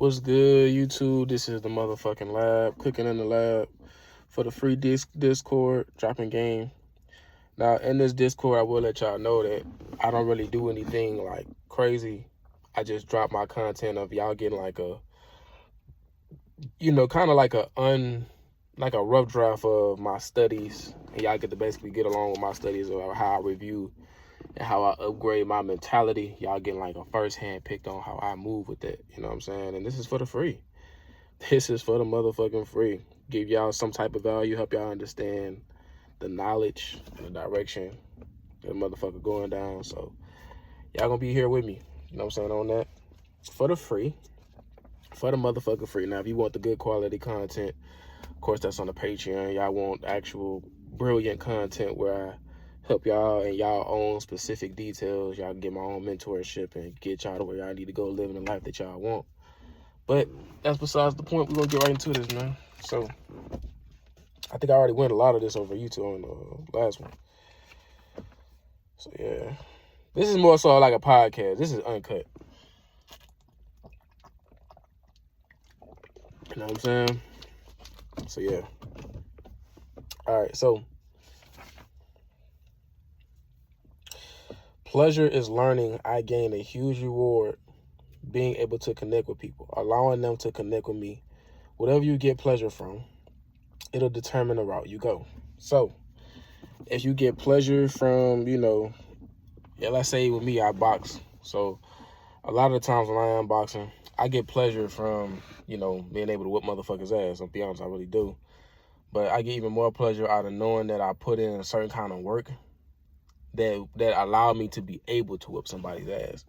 What's good, YouTube? This is the motherfucking lab, cooking in the lab for the free Discord, dropping game. Now, in this Discord, I will let y'all know that I don't really do anything like crazy. I just drop my content of y'all getting like a, kind of like like a rough draft of my studies, and y'all get to basically get along with my studies or how I review and how I upgrade my mentality. Y'all getting like a first-hand picked on how I move with it. You know what I'm saying? And this is for the free. This is for the motherfucking free. Give y'all some type of value, help y'all understand the knowledge and the direction that the motherfucker going down. So y'all gonna be here with me. You know what I'm saying on that? For the free. For the motherfucking free. Now, if you want the good quality content, of course, that's on the Patreon. Y'all want actual brilliant content where I help y'all in y'all own specific details. Y'all can get my own mentorship and get y'all to where y'all need to go living the life that y'all want. But that's besides the point. We're going to get right into this, man. So, I think I already went a lot of this over YouTube on the last one. So, yeah. This is more so like a podcast. This is uncut. You know what I'm saying? So, yeah. All right, so. Pleasure is learning. I gain a huge reward being able to connect with people, allowing them to connect with me. Whatever you get pleasure from, it'll determine the route you go. So, if you get pleasure from, let's say with me, I box. So, a lot of the times when I am boxing, I get pleasure from, being able to whip motherfuckers' ass. I'll be honest, I really do. But I get even more pleasure out of knowing that I put in a certain kind of work that allowed me to be able to whip somebody's ass,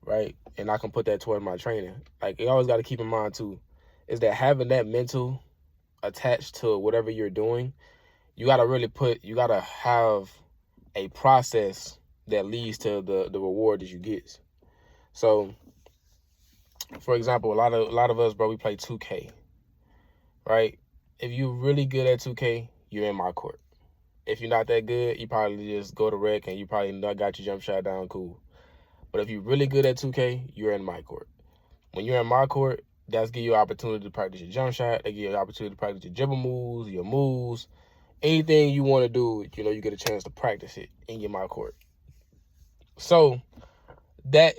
right? And I can put that toward my training. Like, you always got to keep in mind, too, is that having that mental attached to whatever you're doing, you got to have a process that leads to the reward that you get. So, for example, a lot of us, bro, we play 2K, right? If you're really good at 2K, you're in my court. If you're not that good, you probably just go to rec and you probably not got your jump shot down, cool. But if you're really good at 2K, you're in my court. When you're in my court, that's give you an opportunity to practice your jump shot. They give you an opportunity to practice your dribble moves, your moves. Anything you want to do, you get a chance to practice it in your my court. So that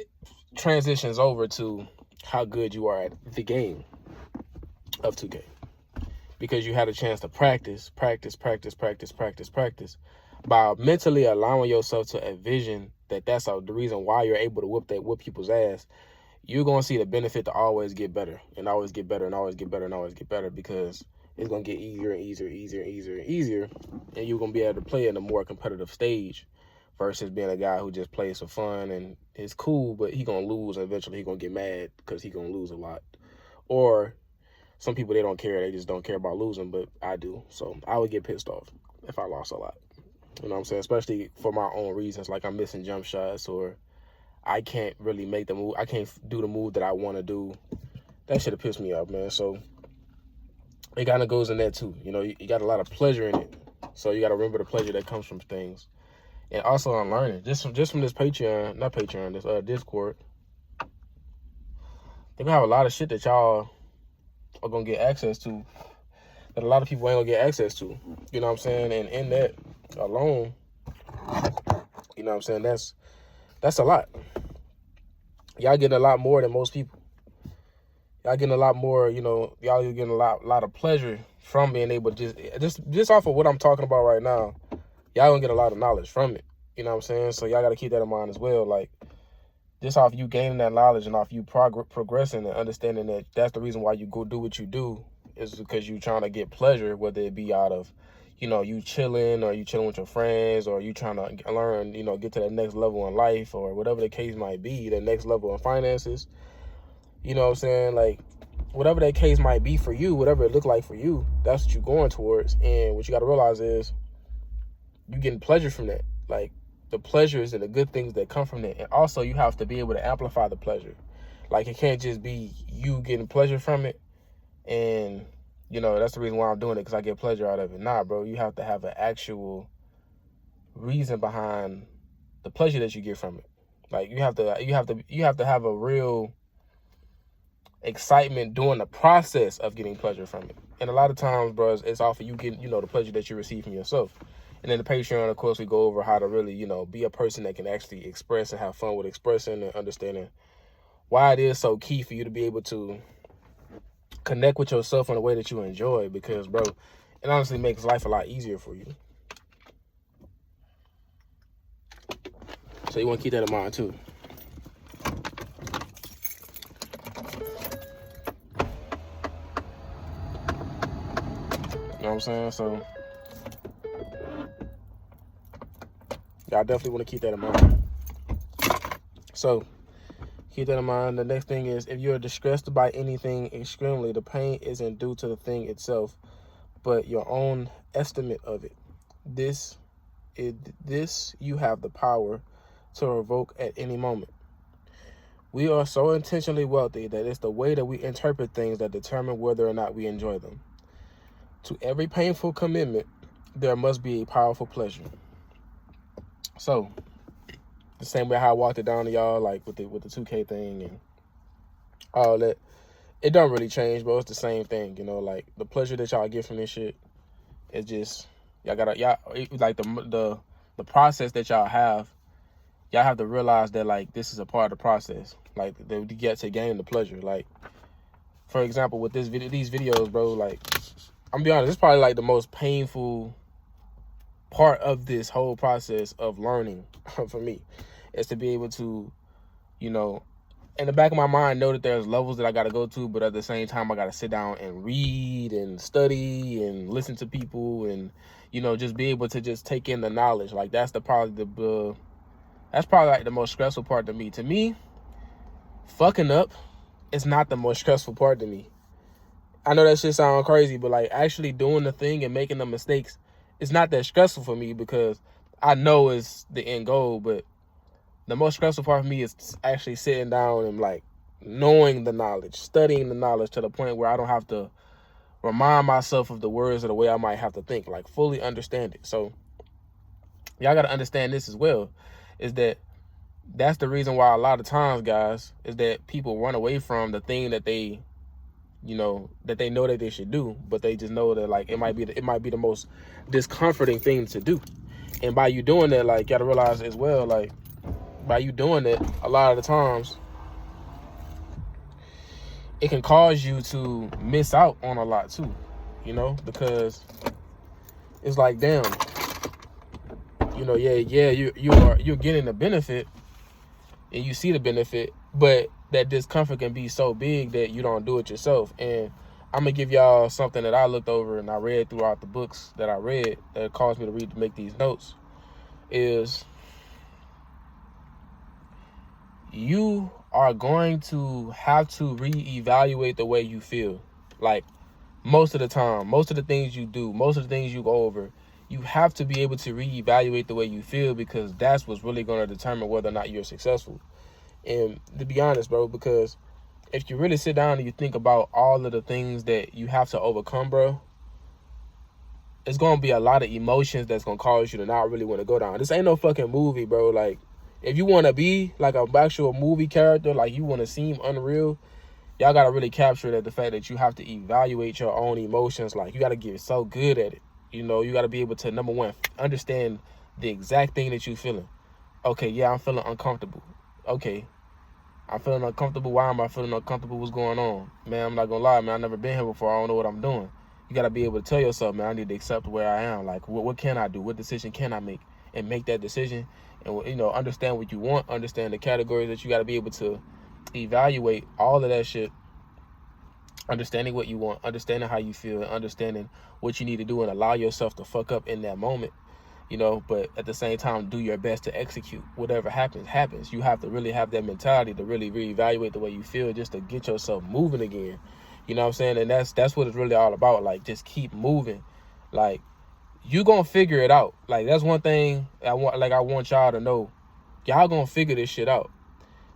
transitions over to how good you are at the game of 2K. Because you had a chance to practice by mentally allowing yourself to envision that that's the reason why you're able to whip people's ass. You're going to see the benefit to always get better and always get better and always get better and always get better, because it's going to get easier and easier. And you're going to be able to play in a more competitive stage versus being a guy who just plays for fun and it's cool, but he going to lose and eventually he going to get mad because he going to lose a lot. Or some people, they don't care. They just don't care about losing, but I do. So I would get pissed off if I lost a lot. You know what I'm saying? Especially for my own reasons, like I'm missing jump shots or I can't really make the move. I can't do the move that I want to do. That should have pissed me off, man. So it kind of goes in there too. You got a lot of pleasure in it. So you got to remember the pleasure that comes from things. And also on learning. Just from this this Discord. They have a lot of shit that y'all are going to get access to that a lot of people ain't going to get access to. You know what I'm saying? And in that alone, you know what I'm saying, that's a lot. Y'all getting a lot more than most people. Y'all getting a lot more, y'all getting a lot of pleasure from being able to just off of what I'm talking about right now. Y'all gonna get a lot of knowledge from it. You know what I'm saying? So y'all got to keep that in mind as well. Like, just off you gaining that knowledge and off you progressing and understanding that that's the reason why you go do what you do is because you're trying to get pleasure, whether it be out of, you chilling or you chilling with your friends or you trying to learn, get to that next level in life or whatever the case might be, the next level in finances. You know what I'm saying? Like, whatever that case might be for you, whatever it look like for you, that's what you're going towards. And what you got to realize is you getting pleasure from that. Like, the pleasures and the good things that come from that. And also, you have to be able to amplify the pleasure. Like, it can't just be you getting pleasure from it and, that's the reason why I'm doing it, because I get pleasure out of it. Nah, bro, you have to have an actual reason behind the pleasure that you get from it. Like, you have to have a real excitement during the process of getting pleasure from it. And a lot of times, bro, it's off of you getting, you know, the pleasure that you receive from yourself. And then the Patreon, of course, we go over how to really, you know, be a person that can actually express and have fun with expressing and understanding why it is so key for you to be able to connect with yourself in a way that you enjoy. Because, bro, it honestly makes life a lot easier for you. So you want to keep that in mind, too. You know what I'm saying? So y'all definitely want to keep that in mind. So keep that in mind. The next thing is, if you're distressed by anything extremely, the pain isn't due to the thing itself, but your own estimate of it. This you have the power to revoke at any moment. We are so intentionally wealthy that it's the way that we interpret things that determine whether or not we enjoy them. To every painful commitment, there must be a powerful pleasure. So, the same way how I walked it down to y'all, like with the 2K thing and all that, it don't really change, bro. It's the same thing, you know. Like, the pleasure that y'all get from this shit, it's just y'all like the process that y'all have to realize that, like, this is a part of the process. Like, they get to gain the pleasure. Like, for example, with these videos, bro, like, I'm gonna be honest, it's probably like the most painful part of this whole process of learning for me, is to be able to, you know, in the back of my mind, know that there's levels that I got to go to, but at the same time, I got to sit down and read and study and listen to people and, you know, just be able to just take in the knowledge. Like, that's probably like the most stressful part to me. To me, fucking up is not the most stressful part to me. I know that shit sounds crazy, but like actually doing the thing and making the mistakes, it's not that stressful for me because I know it's the end goal. But the most stressful part for me is actually sitting down and like knowing the knowledge, studying the knowledge to the point where I don't have to remind myself of the words or the way I might have to think, like fully understand it. So y'all got to understand this as well, is that's the reason why a lot of times, guys, is that people run away from the thing that they, you know, that they know that they should do, but they just know that, like, it might be the most discomforting thing to do. And by you doing that, like, you gotta realize as well, like, by you doing it, a lot of the times, it can cause you to miss out on a lot too, you know, because it's like, damn, you know, you're getting the benefit and you see the benefit, but that discomfort can be so big that you don't do it yourself. And I'm gonna give y'all something that I looked over and I read throughout the books that I read that caused me to make these notes, is you are going to have to reevaluate the way you feel. Like, most of the time, most of the things you do, most of the things you go over, you have to be able to reevaluate the way you feel, because that's what's really going to determine whether or not you're successful. And to be honest, bro, because if you really sit down and you think about all of the things that you have to overcome, bro, it's going to be a lot of emotions that's going to cause you to not really want to go down. This ain't no fucking movie, bro. Like, if you want to be like an actual movie character, like you want to seem unreal, y'all got to really capture that, the fact that you have to evaluate your own emotions. Like, you got to get so good at it. You know, you got to be able to, number one, understand the exact thing that you're feeling. Okay, yeah, I'm feeling uncomfortable. Okay, I'm feeling uncomfortable. Why am I feeling uncomfortable? What's going on? Man, I'm not going to lie, man. I've never been here before. I don't know what I'm doing. You got to be able to tell yourself, man, I need to accept where I am. Like, what can I do? What decision can I make? And make that decision. And, you know, understand what you want. Understand the categories that you got to be able to evaluate all of that shit. Understanding what you want. Understanding how you feel. And understanding what you need to do and allow yourself to fuck up in that moment. You know, but at the same time, do your best to execute. Whatever happens. You have to really have that mentality to really reevaluate the way you feel, just to get yourself moving again. You know what I'm saying? And that's what it's really all about. Like, just keep moving. Like, you gonna figure it out. Like, that's one thing I want y'all to know. Y'all gonna figure this shit out.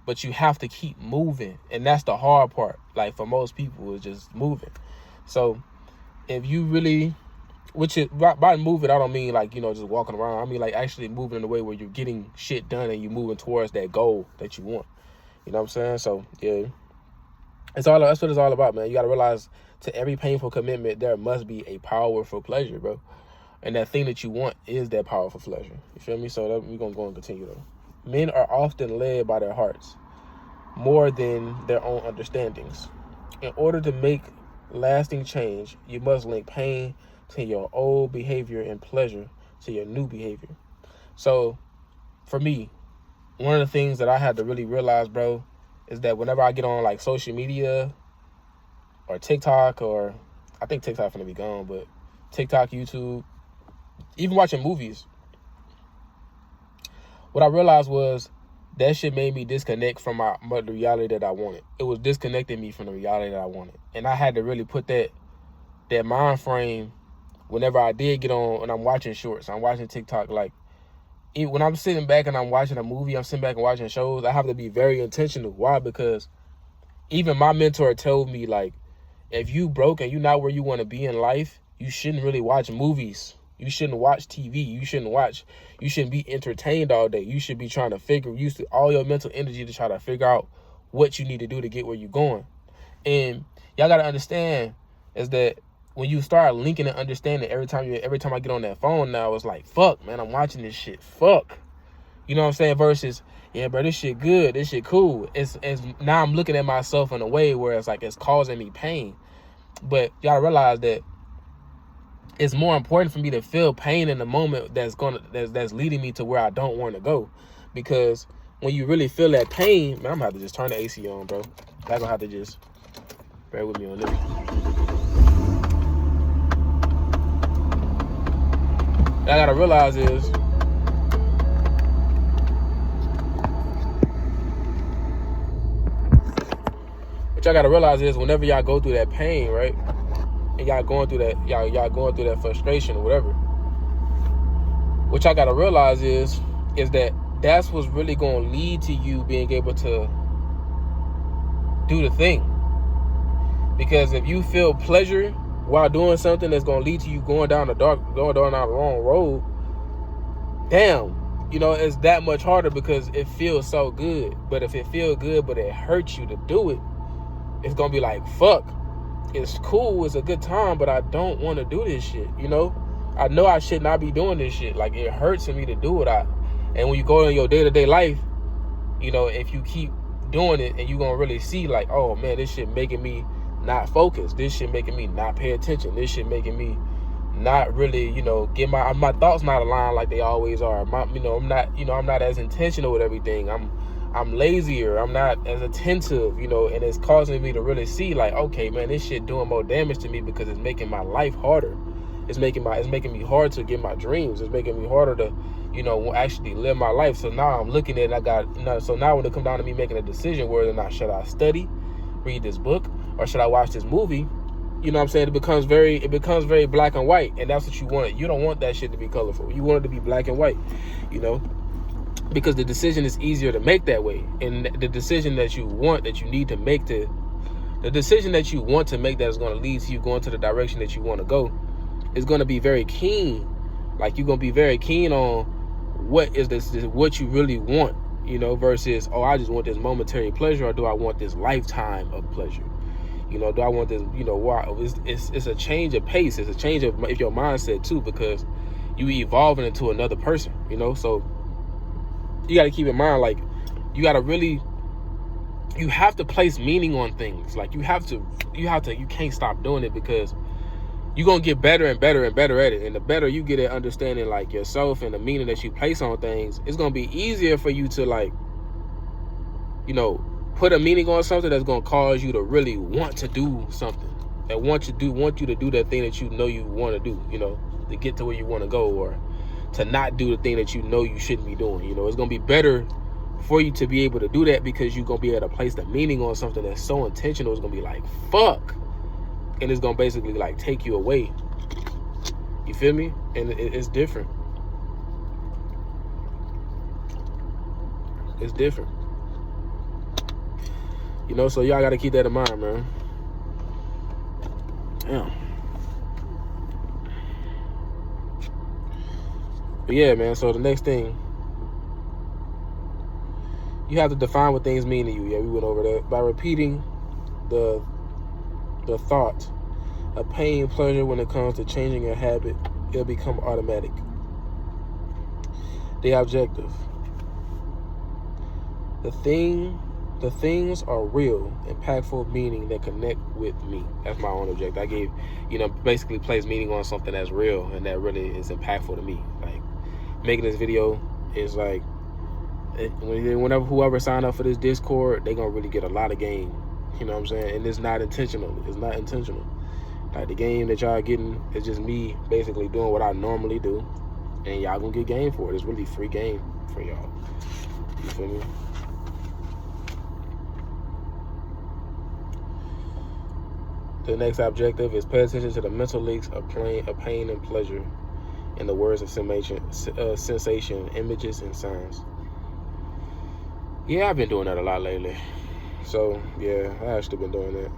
But you have to keep moving. And that's the hard part. Like, for most people, is just moving. So, if you really, which is, by moving, I don't mean like, you know, just walking around. I mean like actually moving in a way where you're getting shit done and you're moving towards that goal that you want. You know what I'm saying? So, yeah. That's what it's all about, man. You got to realize, to every painful commitment, there must be a powerful pleasure, bro. And that thing that you want is that powerful pleasure. You feel me? So we're going to go and continue, though. Men are often led by their hearts more than their own understandings. In order to make lasting change, you must link pain to your old behavior and pleasure to your new behavior. So, for me, one of the things that I had to really realize, bro, is that whenever I get on like social media or TikTok, or I think TikTok finna be gone, but TikTok, YouTube, even watching movies, what I realized was that shit made me disconnect from the reality that I wanted. It was disconnecting me from the reality that I wanted. And I had to really put that mind frame whenever I did get on and I'm watching shorts, I'm watching TikTok, like, when I'm sitting back and I'm watching a movie, I'm sitting back and watching shows, I have to be very intentional. Why? Because even my mentor told me, like, if you broke and you not where you want to be in life, you shouldn't really watch movies. You shouldn't watch TV. You shouldn't be entertained all day. You should be trying to use all your mental energy to try to figure out what you need to do to get where you're going. And y'all got to understand is that when you start linking and understanding, every time I get on that phone now, it's like, fuck, man, I'm watching this shit. Fuck. You know what I'm saying? Versus, yeah, bro, this shit good. This shit cool. It's now I'm looking at myself in a way where it's like it's causing me pain. But y'all realize that it's more important for me to feel pain in the moment that's leading me to where I don't want to go. Because when you really feel that pain, man, I'm gonna have to just turn the AC on, bro. I'm gonna have to just bear with me on this. What I gotta realize is, whenever y'all go through that pain, right, and y'all going through that frustration or whatever, what y'all gotta realize is that that's what's really gonna lead to you being able to do the thing. Because if you feel pleasure while doing something that's gonna lead to you going down the wrong road, damn, it's that much harder because it feels so good. But if it feels good but it hurts you to do it, it's gonna be like, fuck, it's cool, it's a good time, but I don't want to do this shit. I know I should not be doing this shit. Like, it hurts for me to do it. And when you go in your day-to-day life, if you keep doing it, and you're gonna really see, like, oh man, this shit making me not focus. This shit making me not pay attention. This shit making me not really, get my thoughts not aligned like they always are. I'm not as intentional with everything. I'm lazier. I'm not as attentive, and it's causing me to really see, like, okay, man, this shit doing more damage to me because it's making my life harder. It's making me hard to get my dreams. It's making me harder to, actually live my life. So now I'm looking at it, so now when it comes down to me making a decision whether or not should I study, read this book, or should I watch this movie, you know what I'm saying? It becomes very black and white, and that's what you want. You don't want that shit to be colorful. You want it to be black and white, because the decision is easier to make that way. And the decision that you want, that you need to make, the decision that you want to make that is going to lead to you going to the direction that you want to go, is going to be very keen. Like, you're going to be very keen on what is this what you really want, versus, oh, I just want this momentary pleasure, or do I want this lifetime of pleasure? Do I want this, why? It's a change of pace. It's a change of your mindset too, because you evolving into another person, so you got to keep in mind, like, you have to place meaning on things. Like, you can't stop doing it, because you're going to get better and better and better at it. And the better you get at understanding, like, yourself and the meaning that you place on things, it's going to be easier for you to, like, put a meaning on something that's going to cause you to really want to do something, and want you to do that thing that you want to do, to get to where you want to go, or to not do the thing that you shouldn't be doing. It's going to be better for you to be able to do that, because you're going to be able to place the meaning on something that's so intentional. It's going to be like, fuck. And it's going to basically, like, take you away. You feel me? And it's different. It's different. So y'all got to keep that in mind, man. Damn. But yeah, man, so the next thing, you have to define what things mean to you. Yeah, we went over that. By repeating the thought of pain, pleasure when it comes to changing a habit, it'll become automatic. The objective. The things are real, impactful meaning that connect with me. That's my own objective. I gave, basically place meaning on something that's real and that really is impactful to me. Like making this video is like, whenever whoever sign up for this Discord, they're gonna really get a lot of game. You know what I'm saying? And it's not intentional. It's not intentional. Like the game that y'all getting is just me basically doing what I normally do, and y'all gonna get game for it. It's really free game for y'all. You feel me? The next objective is pay attention to the mental links of pain and pleasure in the words of sensation, images, and sounds. Yeah, I've been doing that a lot lately. So, yeah, I actually been doing that.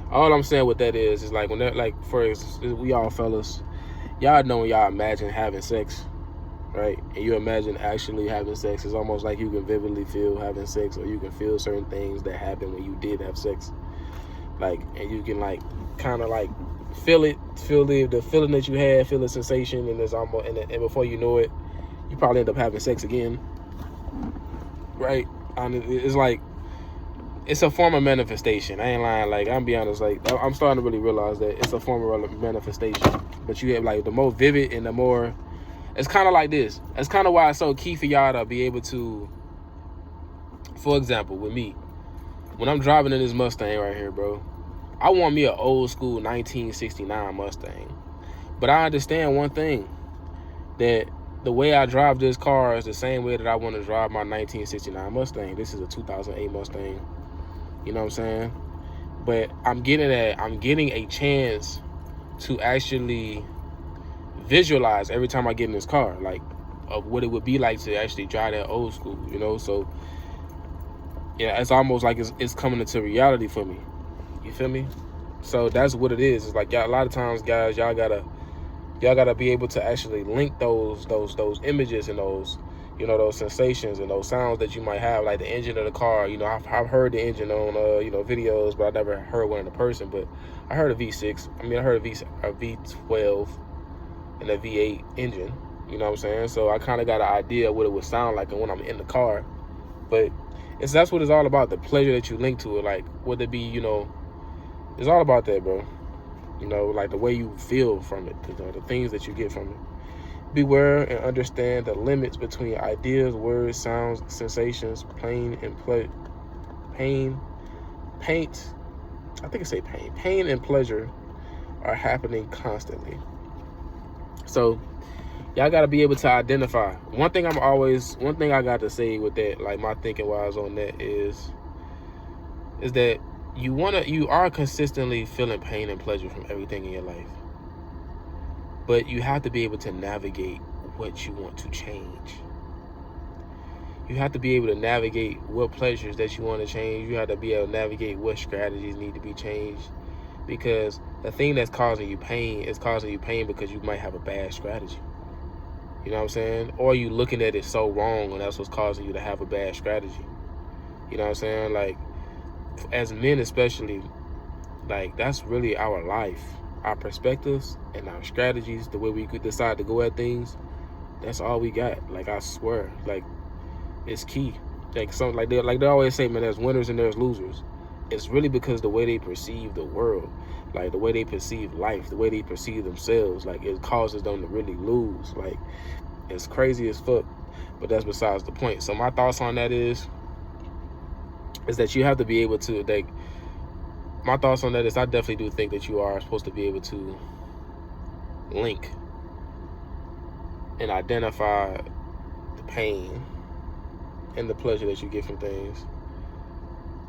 All I'm saying with that is like, when that, like, for instance, we all fellas, y'all know when y'all imagine having sex, right? And you imagine actually having sex. It's almost like you can vividly feel having sex, or you can feel certain things that happen when you did have sex. Like, and you can like kind of like feel the feeling that you had, feel the sensation, and it's almost, and before you know it, you probably end up having sex again, right? And it's like, it's a form of manifestation. I ain't lying. Like, I'm be honest, like I'm starting to really realize that it's a form of manifestation. But you have like the more vivid and the more, it's kind of like this. That's kind of why it's so key for y'all to be able to, for example, with me, when I'm driving in this Mustang right here, bro, I want me an old school 1969 Mustang. But I understand one thing, that the way I drive this car is the same way that I want to drive my 1969 Mustang. This is a 2008 Mustang. You know what I'm saying? But I'm getting a chance to actually visualize every time I get in this car, like, of what it would be like to actually drive that old school, So yeah, it's almost like it's coming into reality for me. You feel me? So that's what it is. It's like, y'all, a lot of times, guys, y'all gotta be able to actually link those images and those, those sensations and those sounds that you might have, like the engine of the car. I've heard the engine on videos, but I never heard one in person. But I heard a V6. I heard a V12 and a V8 engine. You know what I'm saying? So I kind of got an idea of what it would sound like when I'm in the car. But that's what it's all about, the pleasure that you link to it. Like, whether it be, it's all about that, bro. Like the way you feel from it, the things that you get from it. Beware and understand the limits between ideas, words, sounds, sensations, pain and pain and pleasure are happening constantly. So y'all got to be able to identify. One thing I got to say with that, like my thinking wise on that is that you are consistently feeling pain and pleasure from everything in your life. But you have to be able to navigate what you want to change. You have to be able to navigate what pleasures that you want to change. You have to be able to navigate what strategies need to be changed. Because the thing that's causing you pain is causing you pain because you might have a bad strategy. You know what I'm saying? Or you looking at it so wrong, and that's what's causing you to have a bad strategy. You know what I'm saying? Like, as men especially, like, that's really our life. Our perspectives and our strategies, the way we could decide to go at things, that's all we got. Like, I swear, like, it's key. Like, they always say, man, there's winners and there's losers. It's really because the way they perceive the world, like the way they perceive life, the way they perceive themselves, like, it causes them to really lose. Like, it's crazy as fuck, but that's besides the point. So my thoughts on that is that you have to be able to, like, my thoughts on that is I definitely do think that you are supposed to be able to link and identify the pain and the pleasure that you get from things.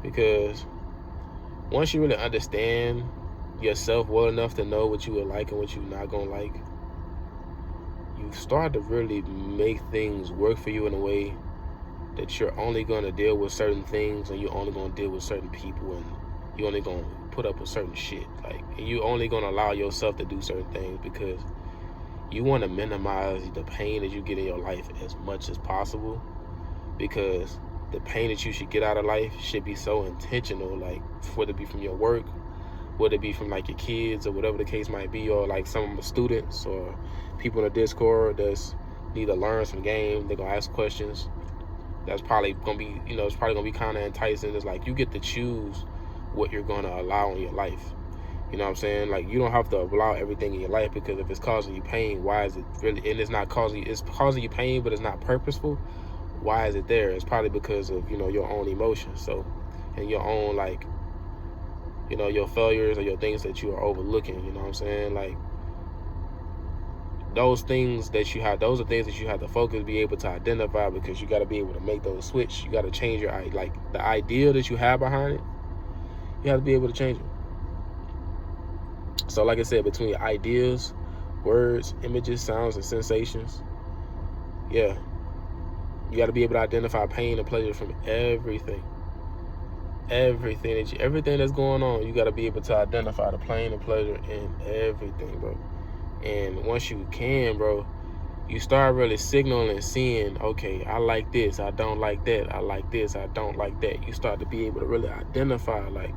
Because once you really understand yourself well enough to know what you would like and what you're not going to like, you start to really make things work for you in a way that you're only going to deal with certain things, and you're only going to deal with certain people, and you're only going to put up with certain shit. Like, and you're only going to allow yourself to do certain things because you want to minimize the pain that you get in your life as much as possible, because the pain that you should get out of life should be so intentional, like whether it be from your work, whether it be from like your kids or whatever the case might be, or like some of the students or people in the Discord that's need to learn some game. They're gonna ask questions. That's probably gonna be, it's probably gonna be kind of enticing. It's like you get to choose what you're gonna allow in your life. You know what I'm saying? Like, you don't have to allow everything in your life, because if it's causing you pain, why is it really? And it's causing you pain, but it's not purposeful. Why is it there? It's probably because of, your own emotions. So, and your own, like, your failures or your things that you are overlooking. You know what I'm saying? Like, those are things that you have to focus, be able to identify, because you got to be able to make those switch. You got to change your, like, the idea that you have behind it. You have to be able to change it. So like I said, between ideas, words, images, sounds, and sensations, yeah, you got to be able to identify pain and pleasure from everything. Everything that's going on, you got to be able to identify the pain and pleasure in everything, bro. And once you can, bro, you start really signaling and seeing, okay, I like this, I don't like that, I like this, I don't like that. You start to be able to really identify, like,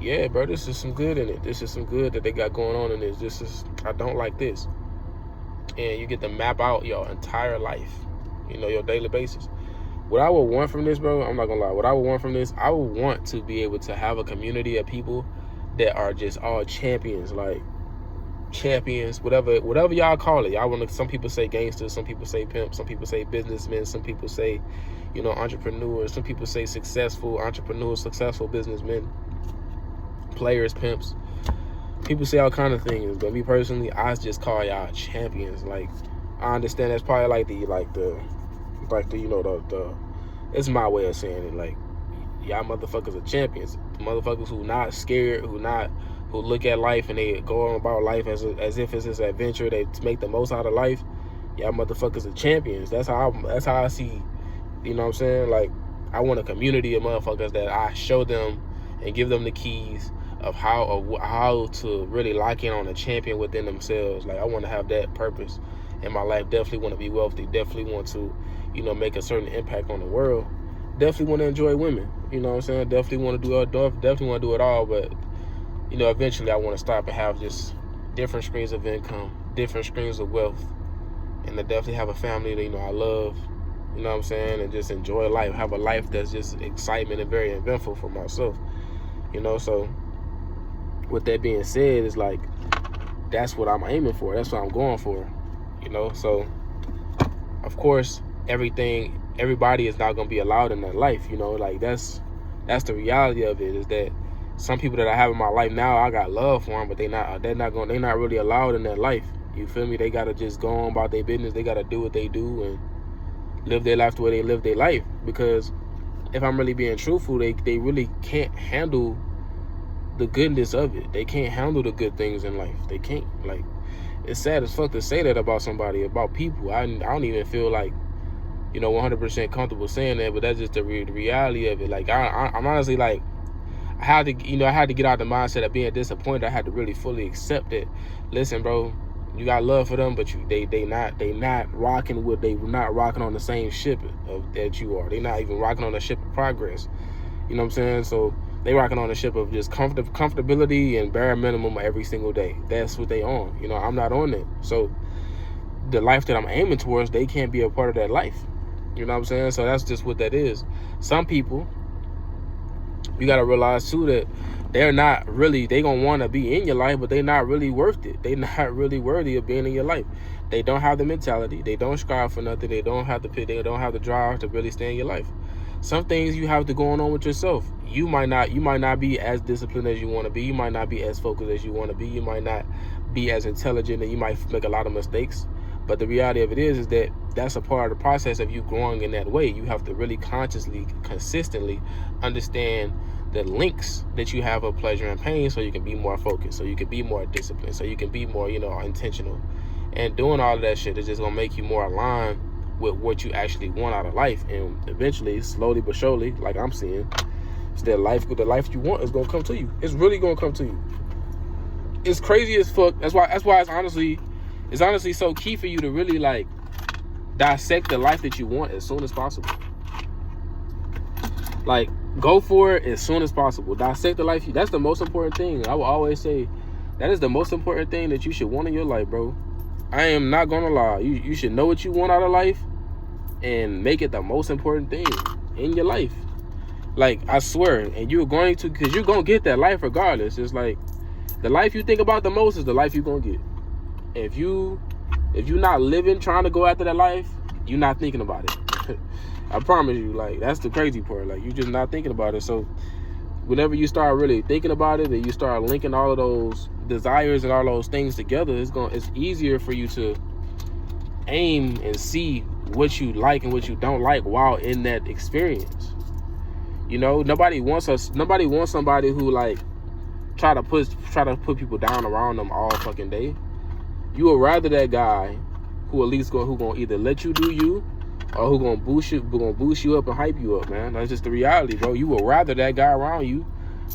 yeah, bro, this is some good in it. This is some good that they got going on in this. I don't like this. And you get to map out your entire life, your daily basis. What I would want from this, bro, I'm not gonna lie. What I would want from this, I would want to be able to have a community of people that are just all champions, like champions, whatever y'all call it. Y'all want to, some people say gangsters, some people say pimps, some people say businessmen, some people say, entrepreneurs, some people say successful entrepreneurs, successful businessmen, players, pimps. People say all kind of things, but me personally, I just call y'all champions. Like, I understand that's probably like the it's my way of saying it. Like, y'all motherfuckers are champions. The motherfuckers who not scared, who look at life and they go on about life as if it's this adventure. They make the most out of life. Y'all motherfuckers are champions. That's how I see. You know what I'm saying? Like, I want a community of motherfuckers that I show them and give them the keys of how to really lock in on a champion within themselves. Like, I want to have that purpose in my life. Definitely want to be wealthy. Definitely want to, make a certain impact on the world. Definitely want to enjoy women. You know what I'm saying? Definitely want to do it all. But, eventually I want to stop and have just different streams of income, different streams of wealth, and to definitely have a family that, I love. You know what I'm saying? And just enjoy life. Have a life that's just excitement and very eventful for myself. So with that being said, it's like, that's what I'm aiming for. That's what I'm going for. So of course, everybody is not going to be allowed in that life. Like, that's the reality of it, is that some people that I have in my life now, I got love for them, but they're not really allowed in that life. You feel me? They got to just go on about their business. They got to do what they do and live their life the way they live their life. Because if I'm really being truthful, they really can't handle the goodness of it. They can't handle the good things in life. They can't. Like, it's sad as fuck to say that about somebody, about people. I don't even feel like, 100% comfortable saying that, but that's just the reality of it. Like, I'm honestly, like, I had to get out of the mindset of being disappointed. I had to really fully accept it. Listen, bro, you got love for them, but they not rocking on the same ship that you are. They not even rocking on the ship of progress. You know what I'm saying? So they rocking on the ship of just comfortability and bare minimum every single day. That's what they on. I'm not on it. So the life that I'm aiming towards, they can't be a part of that life. You know what I'm saying? So that's just what that is. Some people, you got to realize too that they gonna want to be in your life, but they're not really worth it. They're not really worthy of being in your life. They don't have the mentality. They don't strive for nothing. They don't have the drive to really stay in your life. Some things you have to go on with yourself. You might not be as disciplined as you want to be. You might not be as focused as you want to be. You might not be as intelligent, and you might make a lot of mistakes. But the reality of it is that that's a part of the process of you growing in that way. You have to really consciously, consistently understand the links that you have of pleasure and pain, so you can be more focused, so you can be more disciplined, so you can be more, intentional. And doing all of that shit is just gonna make you more aligned with what you actually want out of life. And eventually, slowly but surely, like I'm seeing, it's the life you want is gonna come to you. It's really gonna come to you. It's crazy as fuck. That's why it's honestly so key for you to really, like, dissect the life that you want as soon as possible. Like, go for it as soon as possible. Dissect the life. That's the most important thing. I will always say that is the most important thing that you should want in your life, bro. I am not gonna lie. You should know what you want out of life and make it the most important thing in your life. Like, I swear, and you're going to, because you're gonna get that life regardless. It's like the life you think about the most is the life you're gonna get. If you're not living trying to go after that life, you're not thinking about it. I promise you. Like, that's the crazy part. Like, you're just not thinking about it. So whenever you start really thinking about it and you start linking all of those desires and all those things together, it's easier for you to aim and see what you like and what you don't like while in that experience. You know, nobody wants somebody who like try to put people down around them all fucking day. You would rather that guy who at least who gonna either let you do you, or who gonna boost you up and hype you up, man. That's just the reality, bro. You would rather that guy around you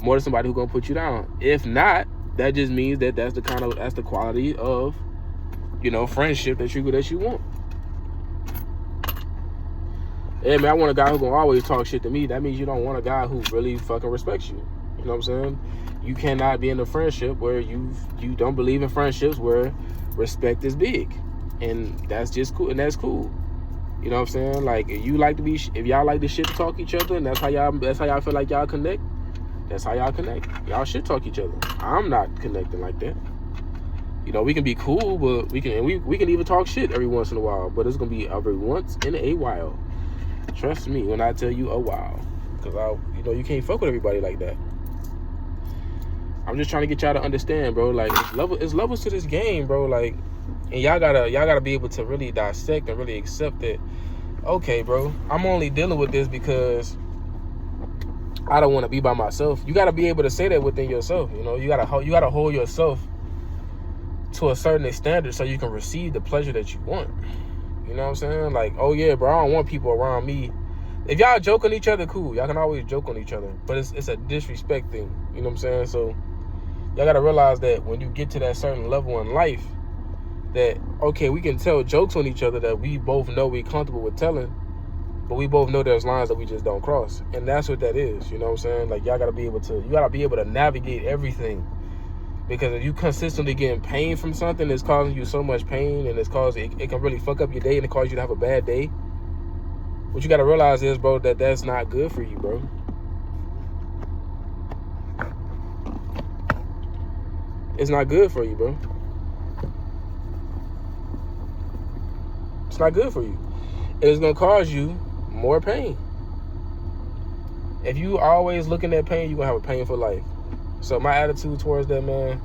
more than somebody who gonna put you down. If not, that just means that that's the quality of, you know, friendship that you want. Yeah, man, I want a guy who gonna always talk shit to me. That means you don't want a guy who really fucking respects you. You know what I'm saying? You cannot be in a friendship where you don't believe in friendships where respect is big, and that's just cool. And that's cool. You know what I'm saying? Like, if y'all like to shit talk each other, and that's how y'all feel like y'all connect. That's how y'all connect. Y'all shit talk each other. I'm not connecting like that. You know, we can be cool, but we can even talk shit every once in a while. But it's gonna be every once in a while. Trust me when I tell you a while, because you can't fuck with everybody like that. I'm just trying to get y'all to understand, bro. Like, it's levels to this game, bro. Like, and y'all gotta be able to really dissect and really accept that. Okay, bro, I'm only dealing with this because I don't want to be by myself. You gotta be able to say that within yourself. You know, you gotta hold yourself to a certain standard so you can receive the pleasure that you want. You know what I'm saying? Like, oh yeah, bro, I don't want people around me. If y'all joke on each other, cool. Y'all can always joke on each other, but it's a disrespect thing. You know what I'm saying? So y'all gotta realize that when you get to that certain level in life, that, okay, we can tell jokes on each other that we both know we're comfortable with telling, but we both know there's lines that we just don't cross. And that's what that is. You know what I'm saying? Like, you gotta be able to navigate everything. Because if you consistently getting pain from something that's causing you so much pain, and it can really fuck up your day and it cause you to have a bad day, what you gotta realize is, bro, that's not good for you, bro. It's not good for you, bro. It's not good for you. It's gonna cause you more pain. If you always looking at pain, you're gonna have a painful life. So my attitude towards that, man,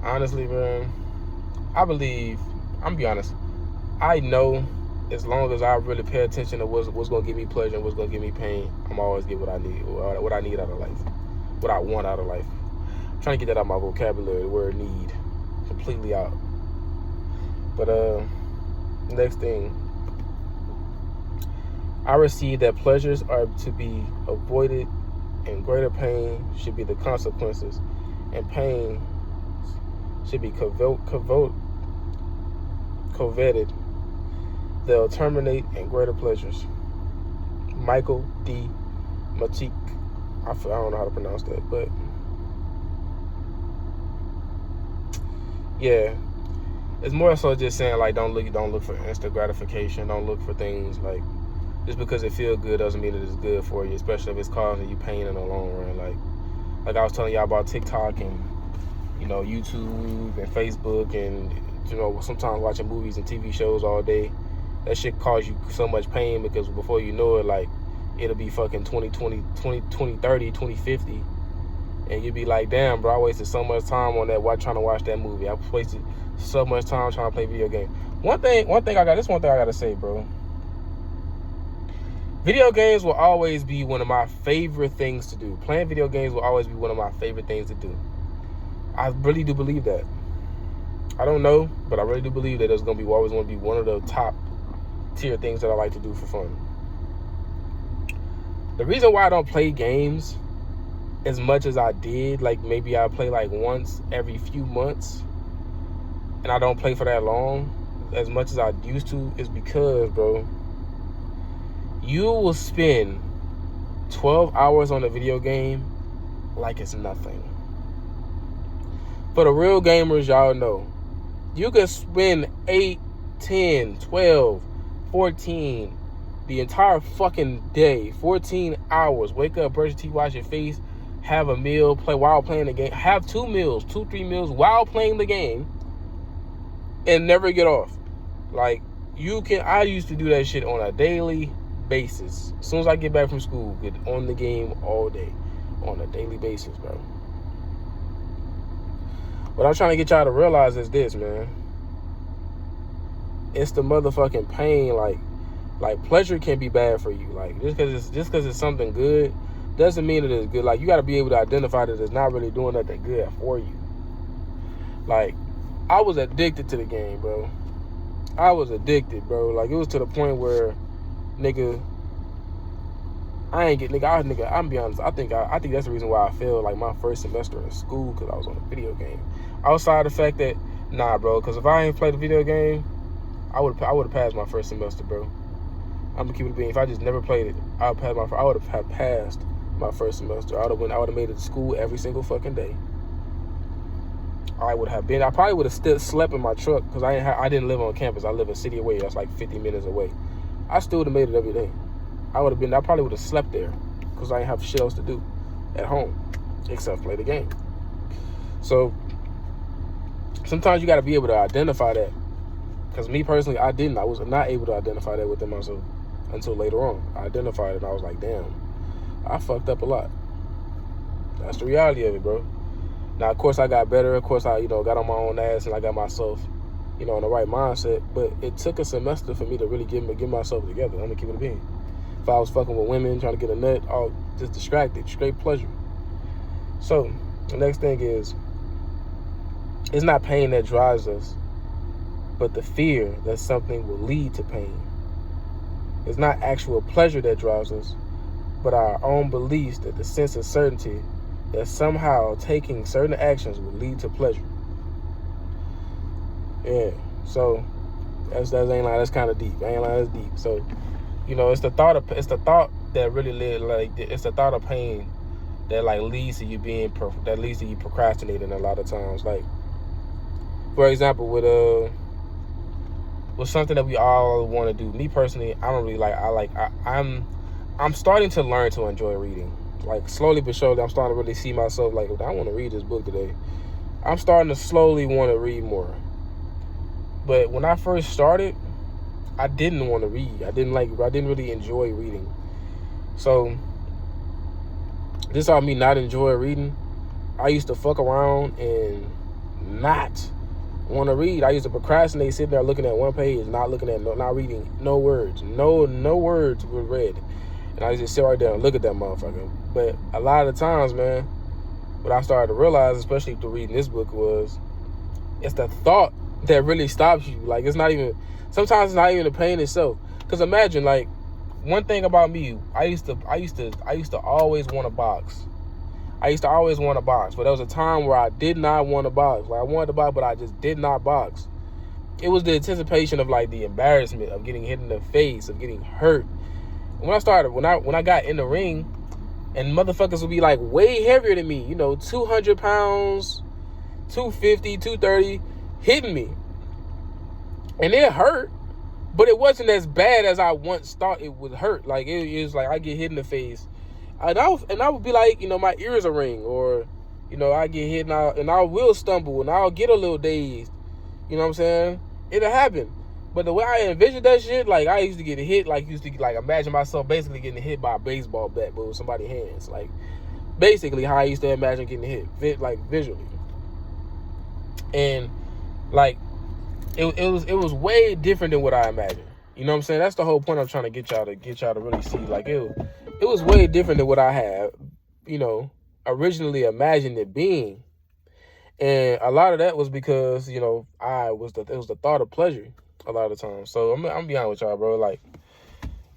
honestly, man, I'm gonna be honest, I know as long as I really pay attention to what's gonna give me pleasure and what's gonna give me pain, I'm always get what I need out of life, what I want out of life. I'm trying to get that out of my vocabulary, the word need, completely out. But next thing, I receive that pleasures are to be avoided and greater pain should be the consequences, and pain should be coveted. They'll terminate in greater pleasures. Michael D. Matik. I don't know how to pronounce that, but yeah, it's more so just saying, like, don't look for instant gratification. Don't look for things like, just because it feels good doesn't mean that it's good for you, especially if it's causing you pain in the long run. Like I was telling y'all about TikTok and, you know, YouTube and Facebook, and, you know, sometimes watching movies and TV shows all day. That shit cause you so much pain, because before you know it, like, it'll be fucking 2030, 2050. And you'd be like, damn, bro, I wasted so much time on that trying to watch that movie. I wasted so much time trying to play video games. One thing I gotta say, bro. Video games will always be one of my favorite things to do. Playing video games will always be one of my favorite things to do. I really do believe that. I don't know, but I really do believe that it's always going to be one of the top tier things that I like to do for fun. The reason why I don't play games as much as I did, like maybe I play like once every few months, and I don't play for that long as much as I used to, is because, bro, you will spend 12 hours on a video game like it's nothing. For the real gamers, y'all know, you can spend 8, 10, 12, 14, the entire fucking day, 14 hours, wake up, brush your teeth, wash your face, have a meal, play while playing the game, have 2 meals, 2-3 meals while playing the game, and never get off. Like, I used to do that shit on a daily basis. As soon as I get back from school, get on the game all day, on a daily basis, bro. What I'm trying to get y'all to realize is this, man. It's the motherfucking pain. Like pleasure can be bad for you. Like, just because it's something good doesn't mean it is good. Like, you got to be able to identify that it's not really doing nothing good for you. Like, I was addicted to the game, bro. I was addicted, bro. Like, it was to the point where, nigga, I'm be honest. I think that's the reason why I failed like my first semester in school, because I was on a video game. Outside the fact that, nah, bro, because if I ain't played a video game, I would have passed my first semester, bro. I'm gonna keep it being. If I just never played it, I would have passed my first semester. I would have made it to school every single fucking day. I probably would have still slept in my truck, because I didn't live on campus. I live a city away. That's like 50 minutes away. I still would have made it every day. I probably would have slept there, because I didn't have shit else to do at home except play the game. So sometimes you got to be able to identify that, because me personally, I was not able to identify that within myself until later on. I identified it and I was like, damn, I fucked up a lot. That's the reality of it, bro. Now, of course, I got better. Of course, I got on my own ass and I got myself in the right mindset. But it took a semester for me to really get myself together. I'm gonna keep it a bean. If I was fucking with women, trying to get a nut, all just distracted, straight pleasure. So the next thing is, it's not pain that drives us, but the fear that something will lead to pain. It's not actual pleasure that drives us, but our own beliefs, that the sense of certainty that somehow taking certain actions will lead to pleasure. Yeah, so that's kind of deep. I ain't lying, that's deep. So, it's the thought that really it's the thought of pain that leads to you procrastinating a lot of times. Like, for example, with something that we all want to do. Me personally, I don't really I'm starting to learn to enjoy reading. Like, slowly but surely, I'm starting to really see myself like, I want to read this book today. I'm starting to slowly want to read more. But when I first started, I didn't want to read. I didn't really enjoy reading. So this all me not enjoy reading. I used to fuck around and not want to read. I used to procrastinate, sitting there looking at one page, not reading no words. No words were read. And I just sit right there and look at that motherfucker. But a lot of the times, man, what I started to realize, especially through reading this book, was it's the thought that really stops you. Like, sometimes it's not even the pain itself. Because imagine, like, one thing about me, I used to always want a box. But there was a time where I did not want a box. Like, I wanted to box, but I just did not box. It was the anticipation of, like, the embarrassment of getting hit in the face, of getting hurt. When I got in the ring, and motherfuckers would be like way heavier than me, 200 pounds, 250, 230, hitting me. And it hurt, but it wasn't as bad as I once thought it would hurt. Like, it was like I get hit in the face, and I would be like, my ears are ring, or, I get hit and I will stumble and I'll get a little dazed. You know what I'm saying? It'll happen. But the way I envisioned that shit, like, I used to get hit, imagine myself basically getting hit by a baseball bat, but with somebody's hands. Like, basically how I used to imagine getting hit, visually. And, like, it was way different than what I imagined. You know what I'm saying? That's the whole point I'm trying to get y'all to really see. Like, it was way different than what I had, originally imagined it being. And a lot of that was because, it was the thought of pleasure a lot of the time. So I'm gonna be honest with y'all, bro. Like,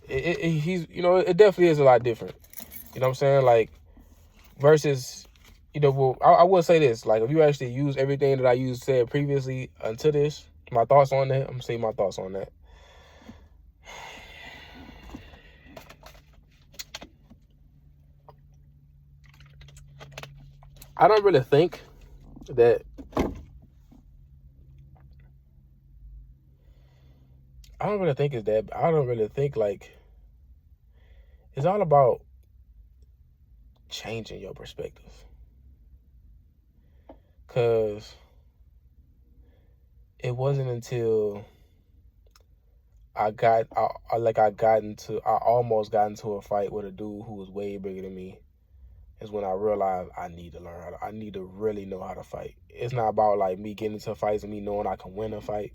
it definitely is a lot different. You know what I'm saying? Like, versus, I will say this. Like, if you actually use everything that I said previously until this, my thoughts on that, I'm gonna say my thoughts on that. I don't really think that I don't really think it's that. I don't really think like it's all about changing your perspective. Cause it wasn't until I almost got into a fight with a dude who was way bigger than me. Is when I realized I need to learn I need to really know how to fight. It's not about like me getting into fights and me knowing I can win a fight.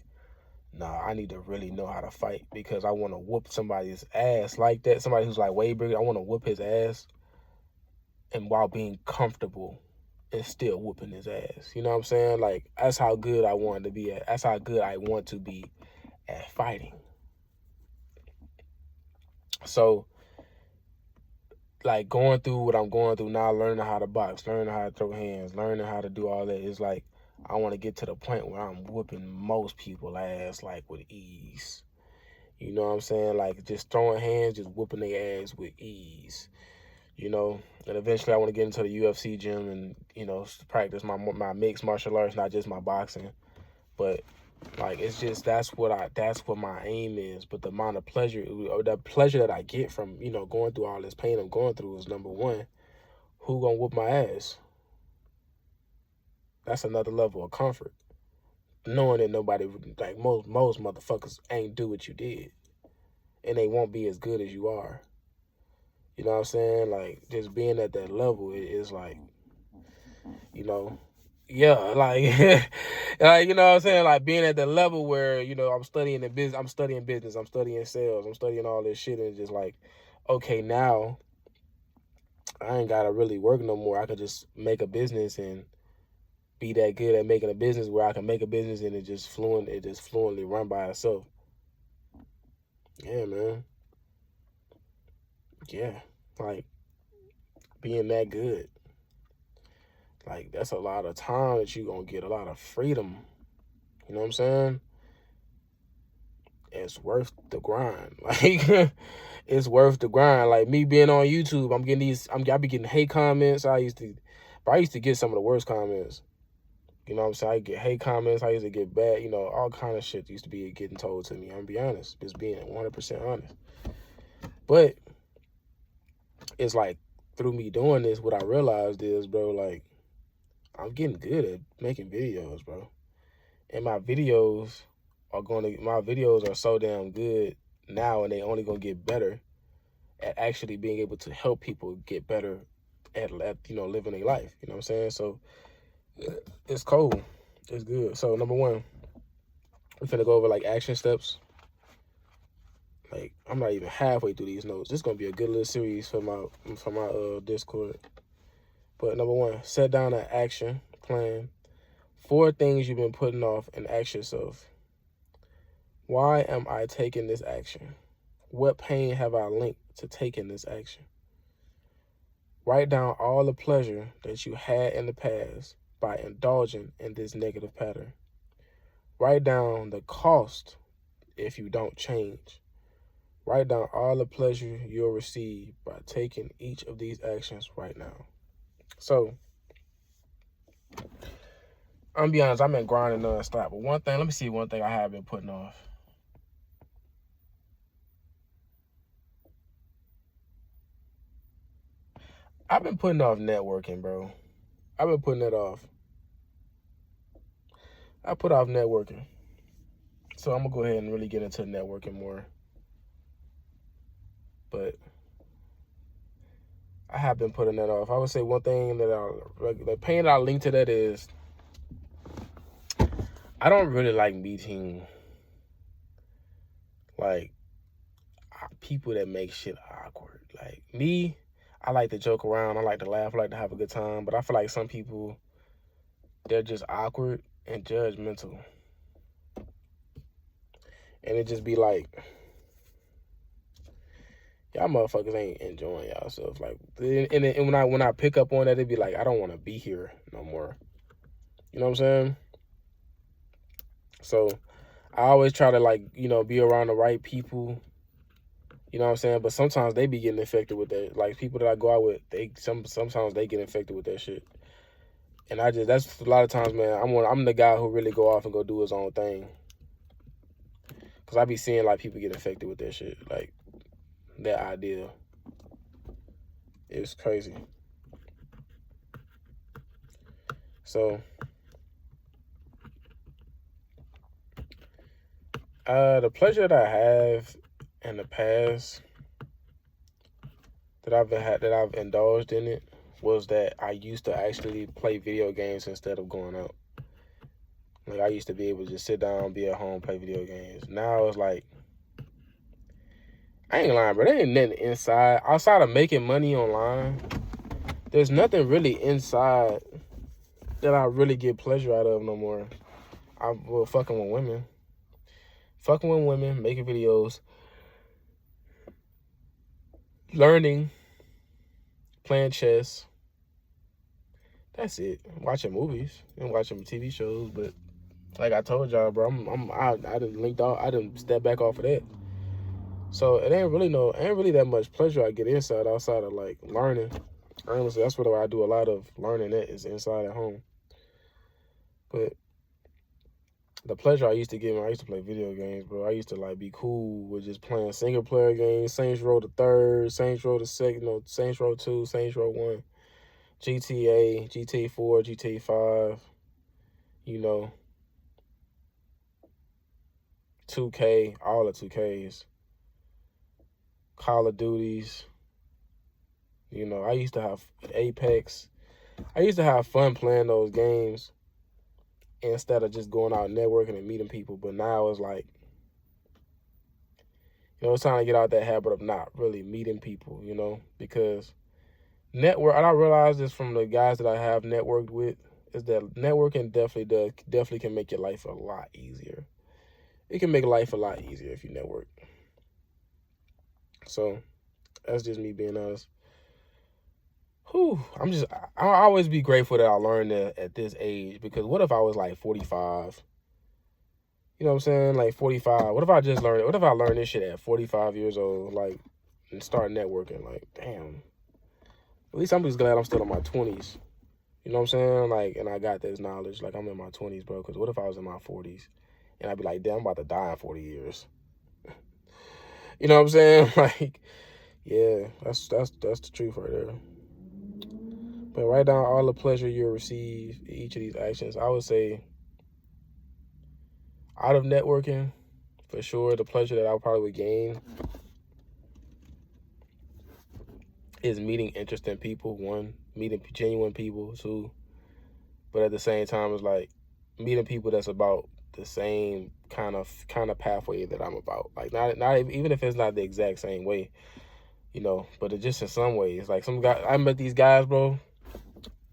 Nah, I need to really know how to fight because I want to whoop somebody's ass like that. Somebody who's like way bigger, I want to whoop his ass, and while being comfortable and still whooping his ass. You know what I'm saying? Like, that's how good I want to be at. That's how good I want to be at fighting. So, like, going through what I'm going through now, learning how to box, learning how to throw hands, learning how to do all that, is like, I want to get to the point where I'm whooping most people's ass, like, with ease. You know what I'm saying? Like, just throwing hands, just whooping their ass with ease. You know, and eventually I want to get into the UFC gym and, you know, practice my mixed martial arts, not just my boxing. But like, it's just that's what my aim is. But the amount of pleasure, or the pleasure that I get from, you know, going through all this pain I'm going through is number one. Who gonna whoop my ass? That's another level of comfort, knowing that nobody, like most motherfuckers, ain't do what you did, and they won't be as good as you are. You know what I'm saying? Like, just being at that level is like, you know, yeah, like, like, you know what I'm saying? Like, being at the level where, you know, I'm studying business, I'm studying sales, I'm studying all this shit, and just like, okay, now I ain't gotta really work no more. I could just make a business and be that good at making a business where I can make a business and it just fluently run by itself. Yeah, man. Yeah, like, being that good. Like, that's a lot of time that you gonna get, a lot of freedom. You know what I'm saying? It's worth the grind. Like, it's worth the grind. Like, me being on YouTube, I'm getting I be getting hate comments. I used to get some of the worst comments. You know what I'm saying? I get hate comments. I used to get bad, you know, all kind of shit used to be getting told to me. I'm gonna be honest, just being 100% honest. But it's like, through me doing this, what I realized is, bro, like, I'm getting good at making videos, bro. And my videos are so damn good now, and they only gonna get better at actually being able to help people get better at you know, living their life. You know what I'm saying? So it's cool. It's good. So number one, we're finna go over like action steps. Like, I'm not even halfway through these notes. This is gonna be a good little series for my Discord. But number one, set down an action plan. 4 things you've been putting off and ask yourself, why am I taking this action? What pain have I linked to taking this action? Write down all the pleasure that you had in the past by indulging in this negative pattern. Write down the cost if you don't change. Write down all the pleasure you'll receive by taking each of these actions right now. So, I'm gonna be honest, I've been grinding nonstop. But one thing I have been putting off. I've been putting off networking, bro. I've been putting it off. I put off networking. So I'm gonna go ahead and really get into networking more. But I have been putting that off. I would say one thing the pain that I link to that is, I don't really like meeting like people that make shit awkward. Like me, I like to joke around, I like to laugh, I like to have a good time, but I feel like some people, they're just awkward and judgmental. And it just be like, y'all motherfuckers ain't enjoying yourselves. Like, and when I pick up on that, it'd be like, I don't want to be here no more. You know what I'm saying? So I always try to, like, you know, be around the right people. You know what I'm saying? But sometimes they be getting infected with that. Like, people that I go out with, sometimes they get infected with that shit. And that's a lot of times, man, I'm the guy who really go off and go do his own thing. Because I be seeing like people get infected with that shit. Like that idea. It's crazy. So the pleasure that I have in the past that I've indulged in it was that I used to actually play video games instead of going out. Like I used to be able to just sit down, be at home, play video games. Now it's like, I ain't lying, bro. There ain't nothing inside outside of making money online. There's nothing really inside that I really get pleasure out of no more. I'm fucking with women. Fucking with women, making videos, learning, playing chess. That's it. Watching movies and watching TV shows, but like I told y'all, bro, I done linked off. I done stepped back off of that. So it ain't really that much pleasure I get inside outside of like learning. Honestly, that's what I do a lot of learning. That is inside at home. But the pleasure I used to get when I used to play video games, bro, I used to like be cool with just playing single player games, Saints Row the 3rd, Saints Row the 2nd, Saints Row 2, Saints Row 1, GTA, GTA 4, GTA 5, 2K, all the 2Ks, Call of Duties. I used to have Apex. I used to have fun playing those games instead of just going out networking and meeting people. But now it's like, it's time to get out that habit of not really meeting people, because network, and I realized this from the guys that I have networked with, is that networking definitely can make your life a lot easier. It can make life a lot easier if you network. So that's just me being honest. I always be grateful that I learned that at this age, because what if I was like 45? You know what I'm saying? Like 45. What if I learned this shit at 45 years old, like, and start networking? Like, damn. At least I'm just glad I'm still in my 20s. You know what I'm saying? Like, and I got this knowledge. Like, I'm in my 20s, bro. Because what if I was in my 40s? And I'd be like, damn, I'm about to die in 40 years. You know what I'm saying? Like, yeah, that's the truth right there. But write down all the pleasure you'll receive in each of these actions. I would say, out of networking, for sure, the pleasure that I probably would gain is meeting interesting people. 1, meeting genuine people. 2, but at the same time, it's like meeting people that's about the same kind of pathway that I'm about. Like not even if it's not the exact same way, but it just in some ways. Like some guy, I met these guys, bro.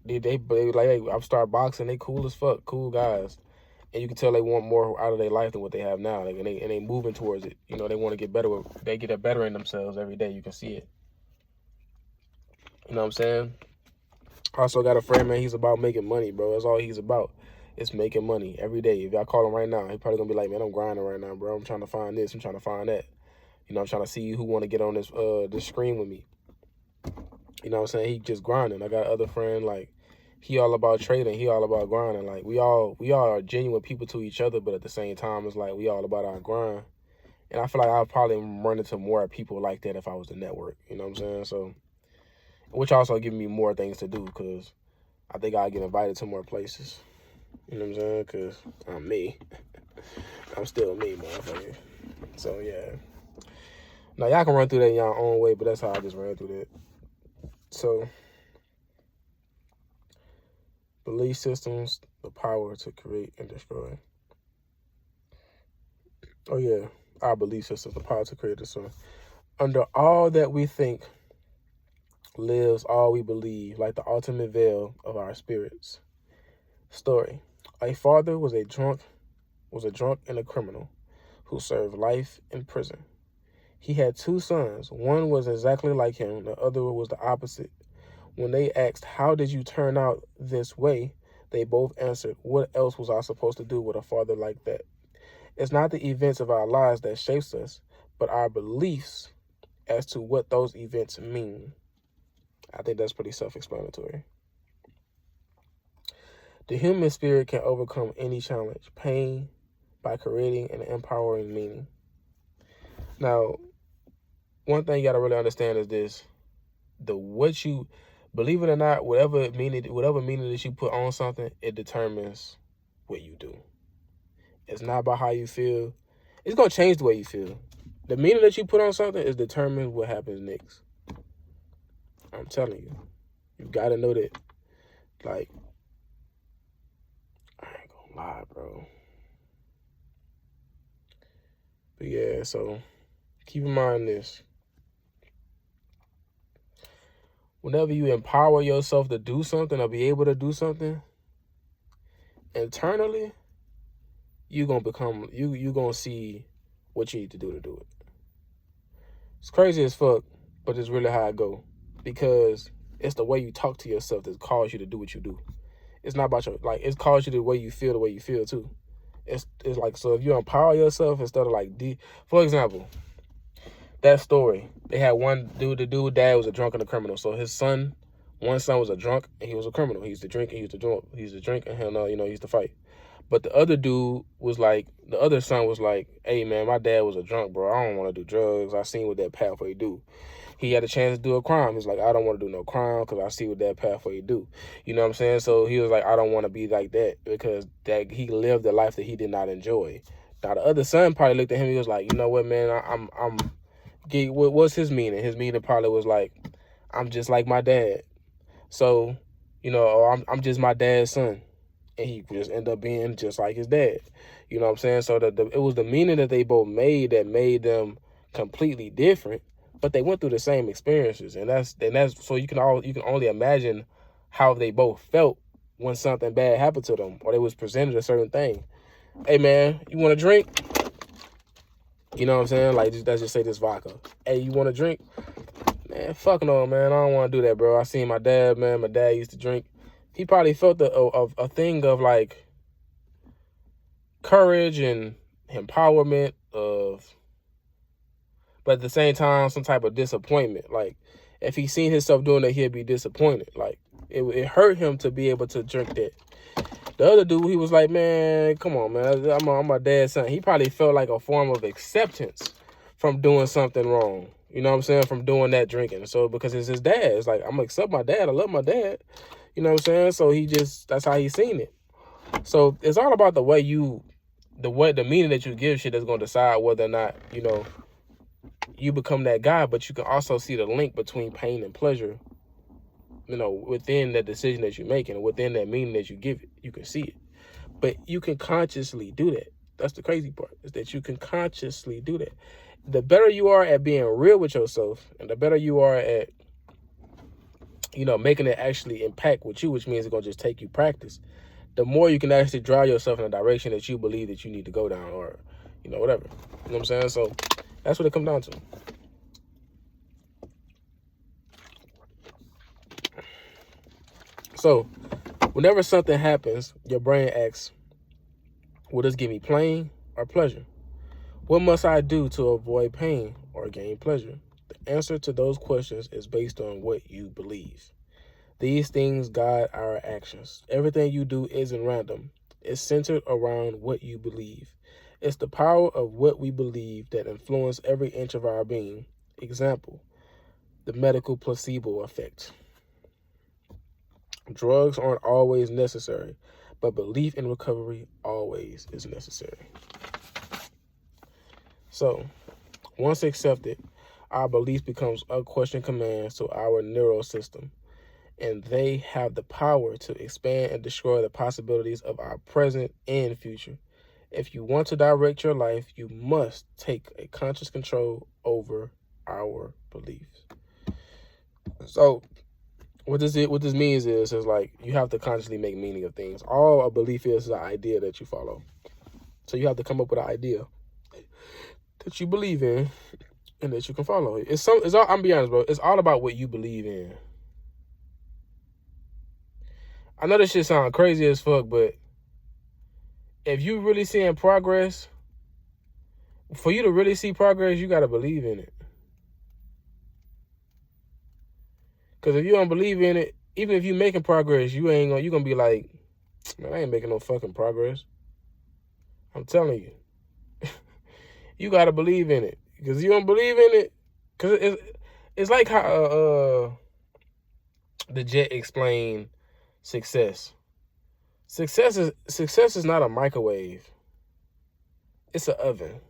They like, hey, I've started boxing. They cool as fuck, cool guys, and you can tell they want more out of their life than what they have now. Like, and they moving towards it. They want to get better. They get better in themselves every day. You can see it. You know what I'm saying? I also got a friend, man. He's about making money, bro. That's all he's about. It's making money every day. If y'all call him right now, he probably gonna be like, man, I'm grinding right now, bro. I'm trying to find this. I'm trying to find that. I'm trying to see who want to get on this screen with me. You know what I'm saying? He just grinding. I got other friend, like, he all about trading. He all about grinding. Like, we all are genuine people to each other, but at the same time, it's like we all about our grind. And I feel like I'll probably run into more people like that if I was to network. You know what I'm saying? So, which also give me more things to do, because I think I'll get invited to more places. You know what I'm saying? Because I'm me. I'm still me, motherfucker. So, yeah. Now, y'all can run through that in y'all own way, but that's how I just ran through that. So, belief systems, the power to create and destroy. Oh, yeah. Our belief systems, the power to create and destroy. Under all that we think lives all we believe, like the ultimate veil of our spirits. Story. A father was a drunk and a criminal who served life in prison. He had 2 sons. One was exactly like him. The other was the opposite. When they asked, how did you turn out this way? They both answered, what else was I supposed to do with a father like that? It's not the events of our lives that shapes us, but our beliefs as to what those events mean. I think that's pretty self-explanatory. The human spirit can overcome any challenge, pain, by creating an empowering meaning. Now, one thing you got to really understand is this: what you believe it or not, whatever meaning that you put on something, it determines what you do. It's not about how you feel. It's gonna change the way you feel. The meaning that you put on something is determines what happens next. I'm telling you, you gotta know that. Like, I ain't gonna lie, bro. But yeah, so keep in mind this. Whenever you empower yourself to do something or be able to do something, internally, you gonna see what you need to do it. It's crazy as fuck, but it's really how I go. Because it's the way you talk to yourself that calls you to do what you do. It's not about it calls you the way you feel too. It's like, so if you empower yourself instead of for example, that story, they had one dude, the dude dad was a drunk and a criminal. So his one son was a drunk and he was a criminal. He used to drink and he used to drink and he used to fight. But the other dude was like, the other son was like, hey man, my dad was a drunk, bro. I don't want to do drugs. I seen what that pathway do. He had a chance to do a crime. He's like, I don't want to do no crime because I see what that pathway do. You know what I'm saying? So he was like, I don't want to be like that because that he lived a life that he did not enjoy. Now the other son probably looked at him. He was like, you know what, man? What's his meaning? His meaning probably was like, I'm just like my dad. So, or I'm just my dad's son. And he just ended up being just like his dad. You know what I'm saying? So it was the meaning that they both made that made them completely different, but they went through the same experiences. And that's so you can only imagine how they both felt when something bad happened to them or they was presented a certain thing. Hey man, you want a drink? You know what I'm saying? Like, let's just say this vodka. Hey, you want a drink? Man, fuck no, man. I don't want to do that, bro. I seen my dad, man. My dad used to drink. He probably felt a thing of like courage and empowerment but at the same time, some type of disappointment. Like, if he seen himself doing that, he'd be disappointed. Like, it hurt him to be able to drink that. The other dude, he was like, man, come on, man. I'm my dad's son. He probably felt like a form of acceptance from doing something wrong. You know what I'm saying? From doing that drinking. So, because it's his dad. It's like, I'm going to accept my dad. I love my dad. You know what I'm saying? So that's how he seen it. So it's all about the meaning that you give shit that's going to decide whether or not, you become that guy. But you can also see the link between pain and pleasure, within that decision that you're making and within that meaning that you give it. You can see it. But you can consciously do that. That's the crazy part, is that you can consciously do that. The better you are at being real with yourself and the better you are at making it actually impact with you, which means it's going to just take you practice, the more you can actually drive yourself in a direction that you believe that you need to go down or, whatever. You know what I'm saying? So that's what it comes down to. So whenever something happens, your brain asks, will this give me pain or pleasure? What must I do to avoid pain or gain pleasure? The answer to those questions is based on what you believe. These things guide our actions. Everything you do isn't random. It's centered around what you believe. It's the power of what we believe that influences every inch of our being. Example, the medical placebo effect. Drugs aren't always necessary, but belief in recovery always is necessary. So, once accepted, our belief becomes unquestioned commands to our neural system, and they have the power to expand and destroy the possibilities of our present and future. If you want to direct your life, you must take a conscious control over our beliefs. So, what this means is like you have to consciously make meaning of things. All a belief is an idea that you follow. So you have to come up with an idea that you believe in and that you can follow. I'm gonna be honest, bro. It's all about what you believe in. I know this shit sounds crazy as fuck, but if you really seeing progress, for you to really see progress, you gotta believe in it. Because if you don't believe in it, even if you're making progress, you're gonna be like, Man, I ain't making no fucking progress. I'm telling you. You got to believe in it. Because you don't believe in it, because it's like how the Jet explained success. Success is not a microwave. It's an oven.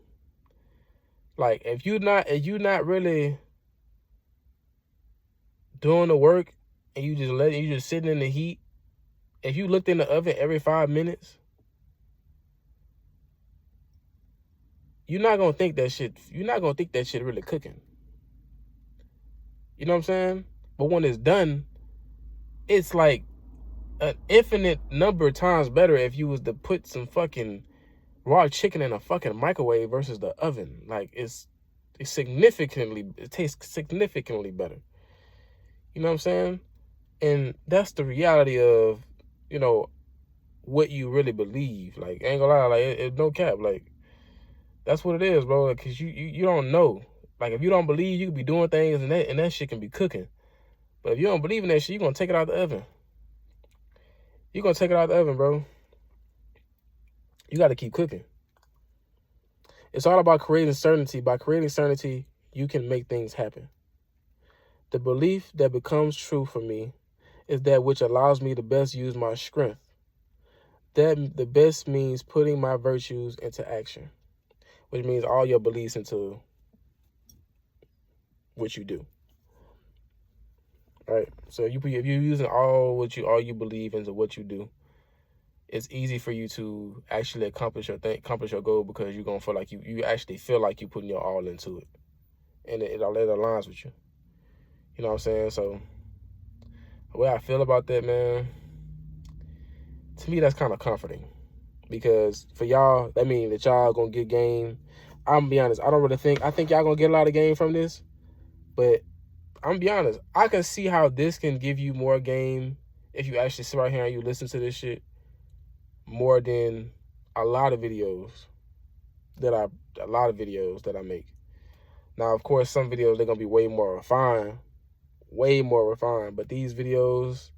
Like if you're not really doing the work and you just sitting in the heat, if you looked in the oven every 5 minutes, you're not gonna think that shit really cooking. You know what I'm saying? But when it's done, it's like an infinite number of times better if you was to put some fucking raw chicken in a fucking microwave versus the oven. Like it tastes significantly better. You know what I'm saying? And that's the reality of, you know, what you really believe. Like, ain't gonna lie, like it no cap. Like, that's what it is, bro. Cause you don't know. Like, if you don't believe, you could be doing things and that shit can be cooking. But if you don't believe in that shit, you're gonna take it out the oven. You're gonna take it out the oven, bro. You gotta keep cooking. It's all about creating certainty. By creating certainty, you can make things happen. The belief that becomes true for me is that which allows me to best use my strength. That the best means putting my virtues into action, which means all your beliefs into what you do. All right. So if you're using all you believe into what you do, it's easy for you to actually accomplish your goal, because you're gonna feel like you actually feel like you're putting your all into it, and it aligns with you. You know what I'm saying? So the way I feel about that, man, to me that's kind of comforting, because for y'all, that means that y'all gonna get game. I'm gonna be honest, I think y'all gonna get a lot of game from this, but I'm gonna be honest, I can see how this can give you more game if you actually sit right here and you listen to this shit more than a lot of videos that I make. Now, of course, some videos, they're gonna be way more refined, but these videos,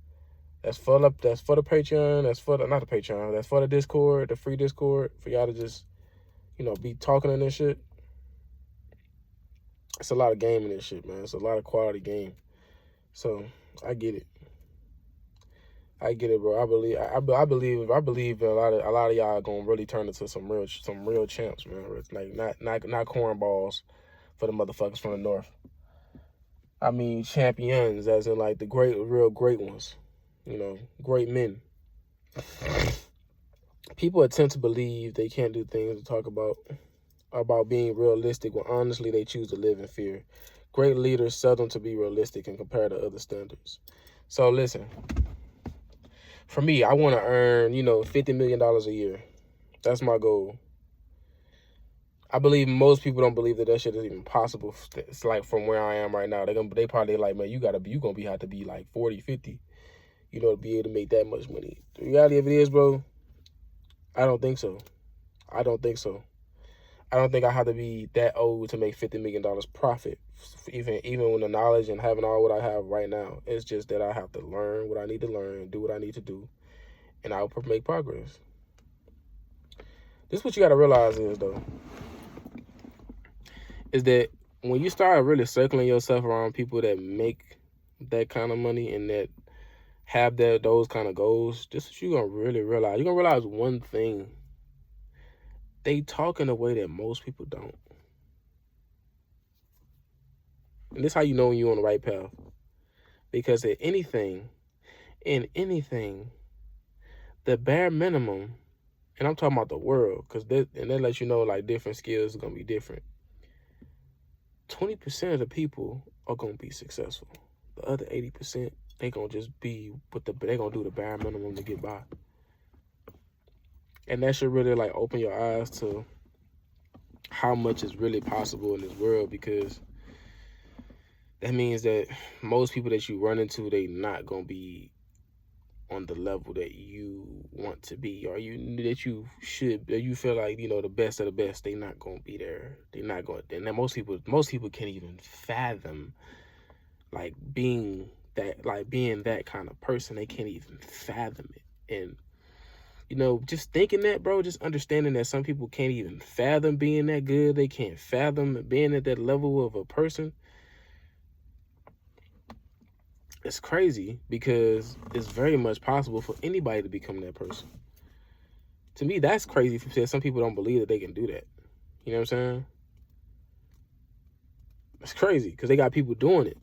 that's for the Patreon, that's for the Discord, the free Discord, for y'all to just, you know, be talking in this shit. It's a lot of game in this shit, man. It's a lot of quality game. So I get it. Bro. I believe a lot of y'all are gonna really turn into some real champs, man. It's like not cornballs for the motherfuckers from the north. I mean champions, as in like the real great ones. You know, great men. People attempt to believe they can't do things to talk about being realistic when honestly they choose to live in fear. Great leaders seldom to be realistic and compare to other standards. So listen, for me, I want to earn, $50 million a year. That's my goal. I believe most people don't believe that shit is even possible. It's like from where I am right now. They probably like, man, you gonna have to be like 40, 50, to be able to make that much money. The reality of it is, bro, I don't think so. I don't think I have to be that old to make $50 million profit, even with the knowledge and having all what I have right now. It's just that I have to learn what I need to learn, do what I need to do, and I'll make progress. This is what you got to realize is that when you start really circling yourself around people that make that kind of money and that have those kind of goals, this is what you're going to really realize. You're going to realize one thing. They talk in a way that most people don't. And this is how you know when you're on the right path. Because in anything, the bare minimum, and I'm talking about the world, because that lets you know like different skills are going to be different. 20% of the people are going to be successful. The other 80%, they going to just be, they going to do the bare minimum to get by. And that should really like open your eyes to how much is really possible in this world, because that means that most people that you run into, they not going to be on the level that you want to be, or you feel like, the best of the best, they not going to be there. They're not going to, and then most people can't even fathom like being that kind of person. They can't even fathom it. And You know, just thinking that, bro, just understanding that some people can't even fathom being that good. They can't fathom being at that level of a person. It's crazy because it's very much possible for anybody to become that person. To me, that's crazy because some people don't believe that they can do that. You know what I'm saying? It's crazy because they got people doing it.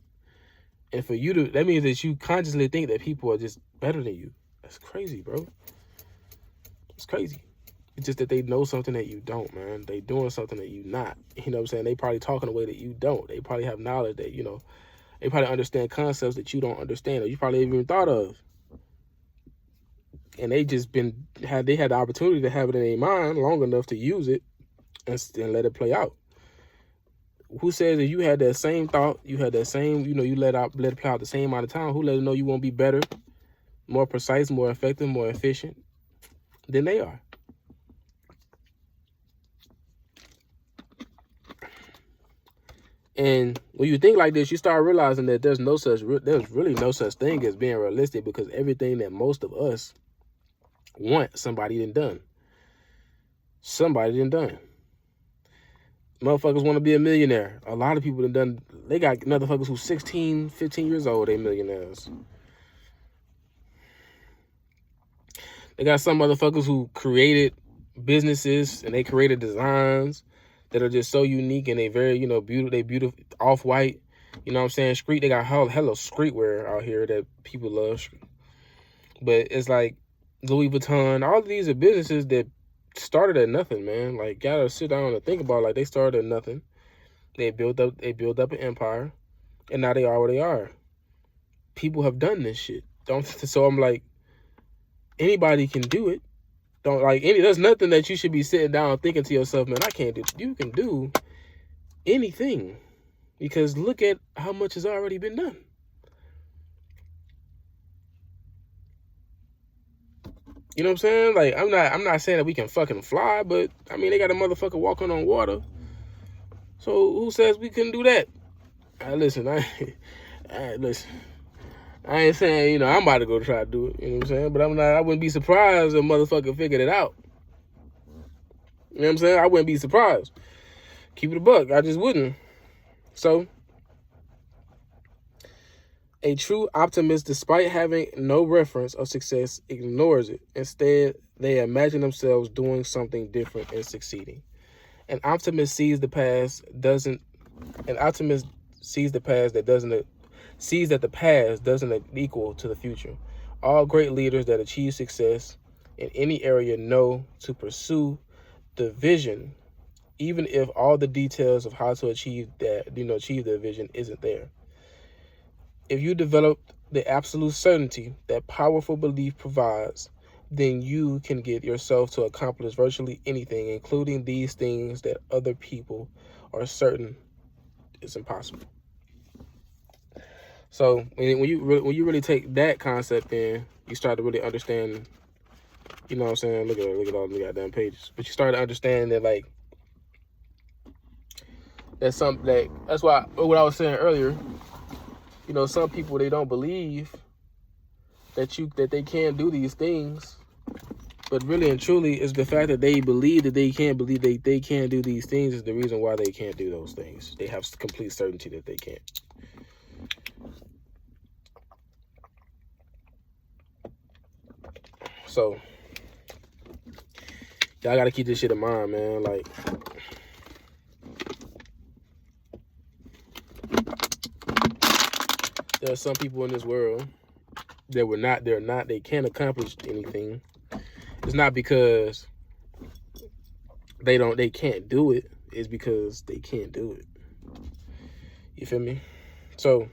And for you to, that means that you consciously think that people are just better than you. That's crazy, bro. It's crazy. It's just that they know something that you don't, man. They doing something that you not. You know what I'm saying? They probably talk in a way that you don't. They probably have knowledge that, you know, they probably understand concepts that you don't understand or you probably haven't even thought of. And they just they had the opportunity to have it in their mind long enough to use it and let it play out. Who says that you had that same thought, you had that same, you know, you let it play out the same amount of time? Who let them know you won't be better, more precise, more effective, more efficient than they are? And when you think like this, you start realizing that there's really no such thing as being realistic, because everything that most of us want, somebody done done. Somebody done done. Motherfuckers want to be a millionaire. A lot of people done. They got motherfuckers who's 16, 15 years old, they millionaires. They got some motherfuckers who created businesses and they created designs that are just so unique and they very, you know, beautiful. They beautiful, off-white. You know what I'm saying? Street. They got hella streetwear out here that people love. But it's like Louis Vuitton. All of these are businesses that started at nothing, man. Like, gotta sit down and think about it. Like, they started at nothing. They built up an empire, and now they are where they are. People have done this shit. So I'm like, anybody can do it. There's nothing that you should be sitting down thinking to yourself, man, I can't do. You can do anything, because look at how much has already been done. You know what I'm saying? Like, I'm not saying that we can fucking fly, but I mean, they got a motherfucker walking on water. So who says we couldn't do that? Listen, I ain't saying, you know, I'm about to go try to do it. You know what I'm saying? But I wouldn't be surprised if a motherfucker figured it out. You know what I'm saying? I wouldn't be surprised. Keep it a buck. I just wouldn't. So, a true optimist, despite having no reference of success, ignores it. Instead, they imagine themselves doing something different and succeeding. An optimist sees that the past doesn't equal to the future. All great leaders that achieve success in any area know to pursue the vision, even if all the details of how to achieve their vision isn't there. If you develop the absolute certainty that powerful belief provides, then you can get yourself to accomplish virtually anything, including these things that other people are certain is impossible. So when you really take that concept in, you start to really understand. You know what I'm saying? Look at all the goddamn pages. But you start to understand that, like, that's why what I was saying earlier. You know, some people, they don't believe that they can't do these things, but really and truly, it's the fact that they believe that they can't do these things is the reason why they can't do those things. They have complete certainty that they can't. So y'all gotta keep this shit in mind, man. Like, there are some people in this world that they can't accomplish anything. It's not because they can't do it. It's because they can't do it. You feel me? So,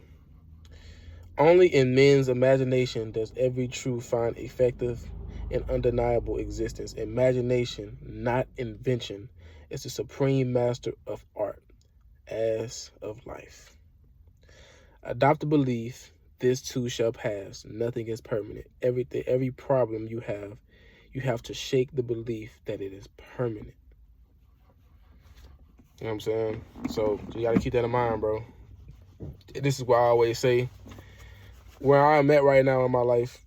only in men's imagination does every truth find effective and undeniable existence. Imagination, not invention, is the supreme master of art, as of life. Adopt a belief, this too shall pass. Nothing is permanent. Every problem you have to shake the belief that it is permanent. You know what I'm saying? So you got to keep that in mind, bro. This is why I always say, where I'm at right now in my life,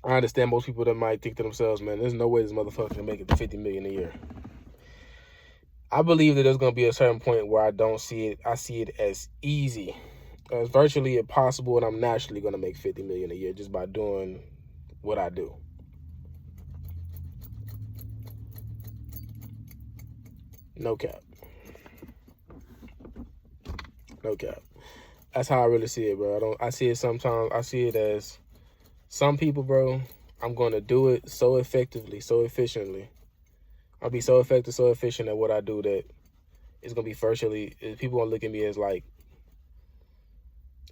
I understand most people that might think to themselves, man, there's no way this motherfucker can make it to 50 million a year. I believe that there's going to be a certain point where I don't see it. I see it as easy, as virtually impossible, and I'm naturally going to make 50 million a year just by doing what I do. No cap. No cap. That's how I really see it, bro. I see it sometimes. I see it as some people, bro, I'm going to do it so effectively, so efficiently. I'll be so effective, so efficient at what I do that it's going to be virtually, people going to look at me as like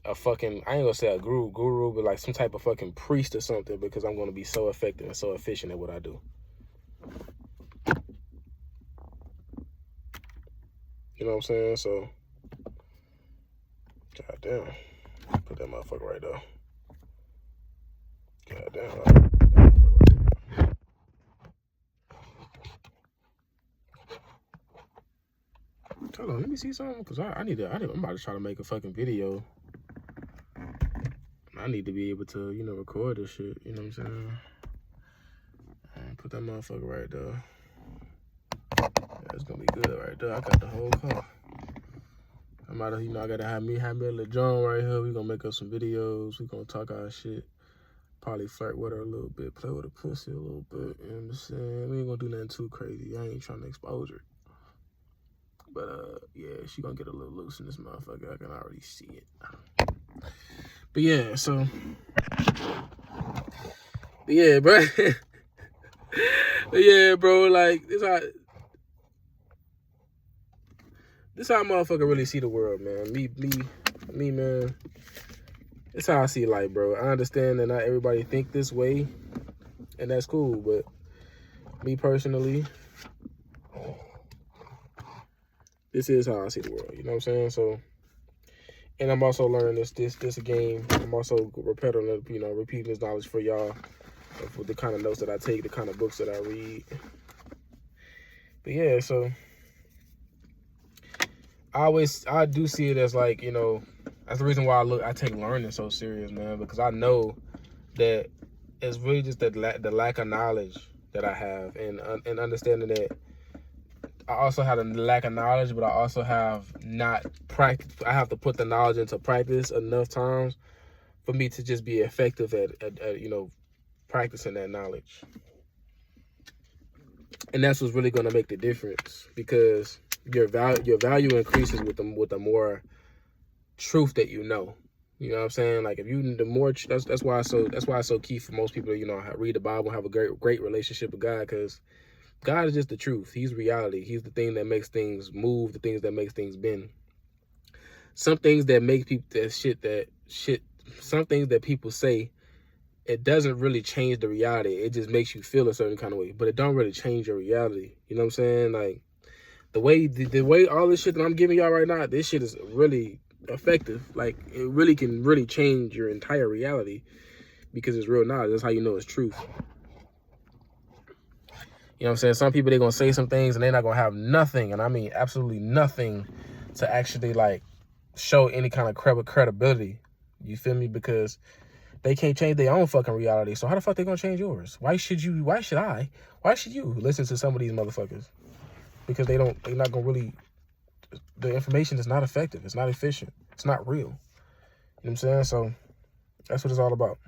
a fucking, I ain't going to say a guru, but like some type of fucking priest or something, because I'm going to be so effective and so efficient at what I do. You know what I'm saying? So, goddamn. Put that motherfucker right there. Goddamn. Hold on, let me see something, because I'm about to try to make a fucking video. I need to be able to, you know, record this shit, you know what I'm saying? And put that motherfucker right there. That's gonna be good right there. I got the whole car. I'm out of, you know, I gotta have me a little John right here. We gonna make up some videos. We gonna talk our shit. Probably flirt with her a little bit, play with her pussy a little bit, you know what I'm saying? We ain't gonna do nothing too crazy. I ain't trying to expose her. But, yeah, she gonna get a little loose in this motherfucker. I can already see it. But, yeah, so. But, yeah, bro. But, yeah, bro, like, this how a motherfucker really see the world, man. Me, man. That's how I see life, bro. I understand that not everybody think this way, and that's cool, but me personally, this is how I see the world. You know what I'm saying? So, and I'm also learning this game. I'm also repeating this knowledge for y'all, with the kind of notes that I take, the kind of books that I read. But yeah, so I do see it as like, you know, that's the reason why I take learning so serious, man, because I know that it's really just the lack of knowledge that I have, and understanding that I also have a lack of knowledge, but I also have not practice. I have to put the knowledge into practice enough times for me to just be effective at you know, practicing that knowledge. And that's what's really going to make the difference, because your value increases with the more truth that you know. You know what I'm saying? Like, if you, the more, that's why it's so key for most people to, you know, read the Bible, have a great relationship with God, because God is just the truth. He's reality. He's the thing that makes things move, the things that makes things bend. Some things that make people some things that people say, it doesn't really change the reality. It just makes you feel a certain kind of way, but it don't really change your reality. You know what I'm saying? Like, the way all this shit that I'm giving y'all right now, this shit is really effective. Like, it really can really change your entire reality, because it's real knowledge. That's how you know it's truth. You know what I'm saying? Some people, they're going to say some things and they're not going to have nothing, and I mean absolutely nothing, to actually, like, show any kind of credibility. You feel me? Because they can't change their own fucking reality. So how the fuck they going to change yours? Why should you listen to some of these motherfuckers? Because they're not going to really, the information is not effective. It's not efficient. It's not real. You know what I'm saying? So that's what it's all about.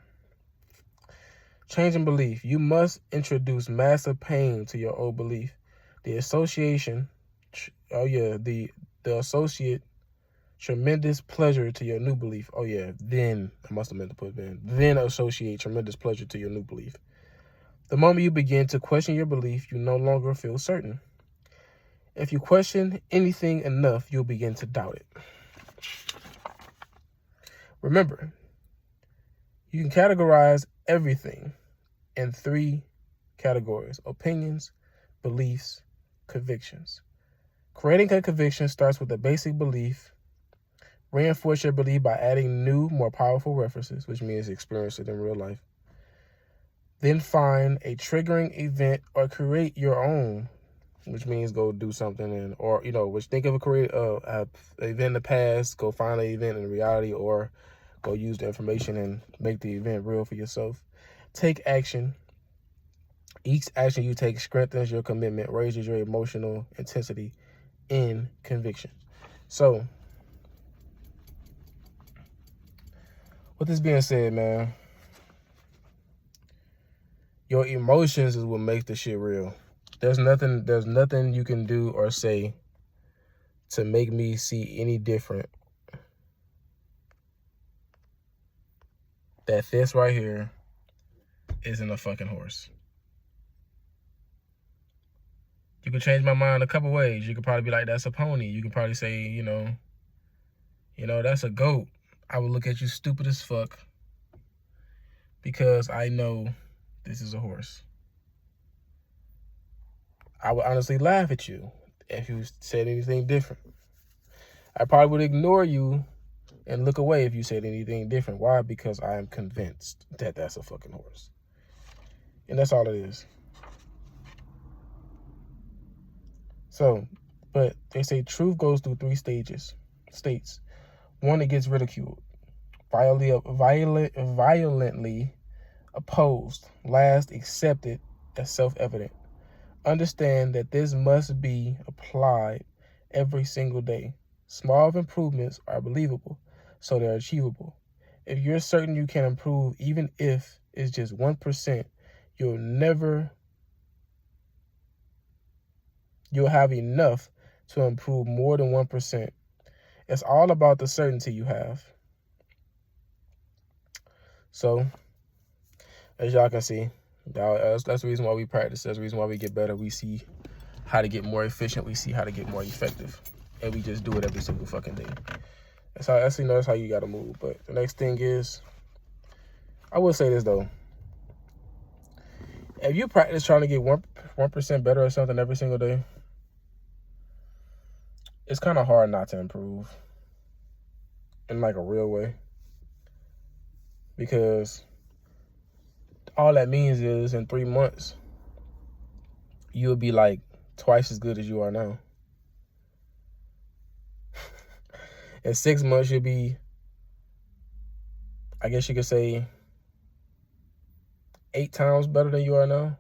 Changing belief. You must introduce massive pain to your old belief. The associate tremendous pleasure to your new belief. Oh yeah, then, I must have meant to put then associate tremendous pleasure to your new belief. The moment you begin to question your belief, you no longer feel certain. If you question anything enough, you'll begin to doubt it. Remember, you can categorize everything in 3 categories: opinions, beliefs, convictions. Creating a conviction starts with a basic belief. Reinforce your belief by adding new, more powerful references, which means experience it in real life. Then find a triggering event or create your own, which means go do something, or, you know, which think of a event in the past, go find an event in reality, or go use the information and make the event real for yourself. Take action. Each action you take strengthens your commitment, raises your emotional intensity and conviction. So, with this being said, man, your emotions is what makes the shit real. There's nothing you can do or say to make me see any different that this right here isn't a fucking horse. You could change my mind a couple ways. You could probably be like, that's a pony. You could probably say, you know, that's a goat. I would look at you stupid as fuck because I know this is a horse. I would honestly laugh at you if you said anything different. I probably would ignore you and look away if you said anything different. Why? Because I am convinced that that's a fucking horse. And that's all it is. So, but they say truth goes through 3 states. 1, it gets ridiculed, violently opposed, last accepted as self-evident. Understand that this must be applied every single day. Small improvements are believable, so they're achievable. If you're certain you can improve, even if it's just 1%, you'll have enough to improve more than 1%. It's all about the certainty you have. So, as y'all can see, that's the reason why we practice. That's the reason why we get better. We see how to get more efficient. We see how to get more effective. And we just do it every single fucking day. That's how you got to move. But the next thing is, I will say this, though. If you practice trying to get 1% better or something every single day, it's kind of hard not to improve in like a real way. Because all that means is in 3 months, you'll be like twice as good as you are now. In 6 months, you'll be, I guess you could say, 8 times better than you are now.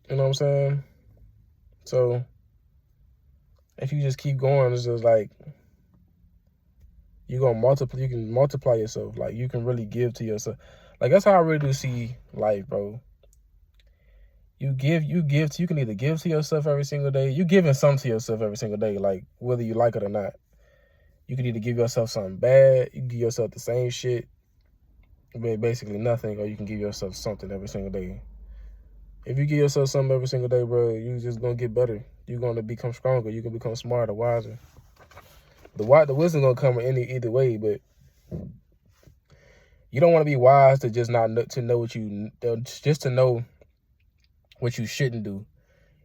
You know what I'm saying? So, if you just keep going, it's just like, you can multiply yourself. Like, you can really give to yourself. Like, that's how I really do see life, bro. You can either give to yourself every single day. You giving something to yourself every single day, like whether you like it or not. You can either give yourself something bad, you can give yourself the same shit, basically nothing, or you can give yourself something every single day. If you give yourself something every single day, bro, you're just gonna get better. You're gonna become stronger. You can become smarter, wiser. The wisdom gonna come in either way, but you don't want to be wise to just not know, to know what you shouldn't do.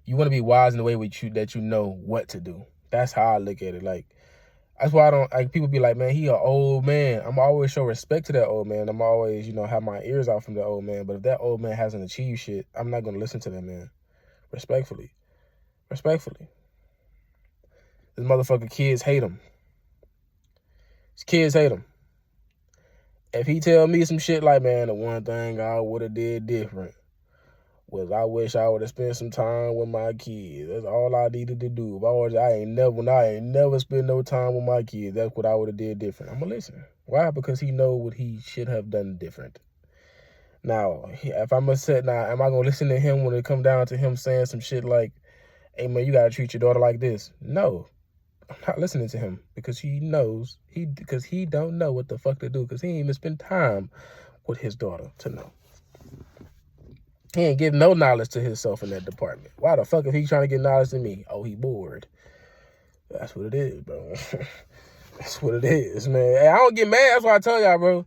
You want to be wise in the way that you know what to do. That's how I look at it. Like, that's why I don't, like, people be like, man, he an old man. I'm always show respect to that old man. I'm always, have my ears out from the old man. But if that old man hasn't achieved shit, I'm not going to listen to that man. Respectfully. This motherfucker kids hate him. His kids hate him. If he tell me some shit like, man, the one thing I would have did different was I wish I would have spent some time with my kids. That's all I needed to do. I ain't never spent no time with my kids. That's what I would have did different. I'm going to listen. Why? Because he know what he should have done different. Now, if I'm going to am I going to listen to him when it come down to him saying some shit like, hey, man, you got to treat your daughter like this? No. I'm not listening to him because he don't know what the fuck to do because he ain't even spend time with his daughter to know. He ain't give no knowledge to himself in that department. Why the fuck if he trying to get knowledge to me? Oh, he bored. That's what it is, bro. That's what it is, man. Hey, I don't get mad. That's why I tell y'all, bro.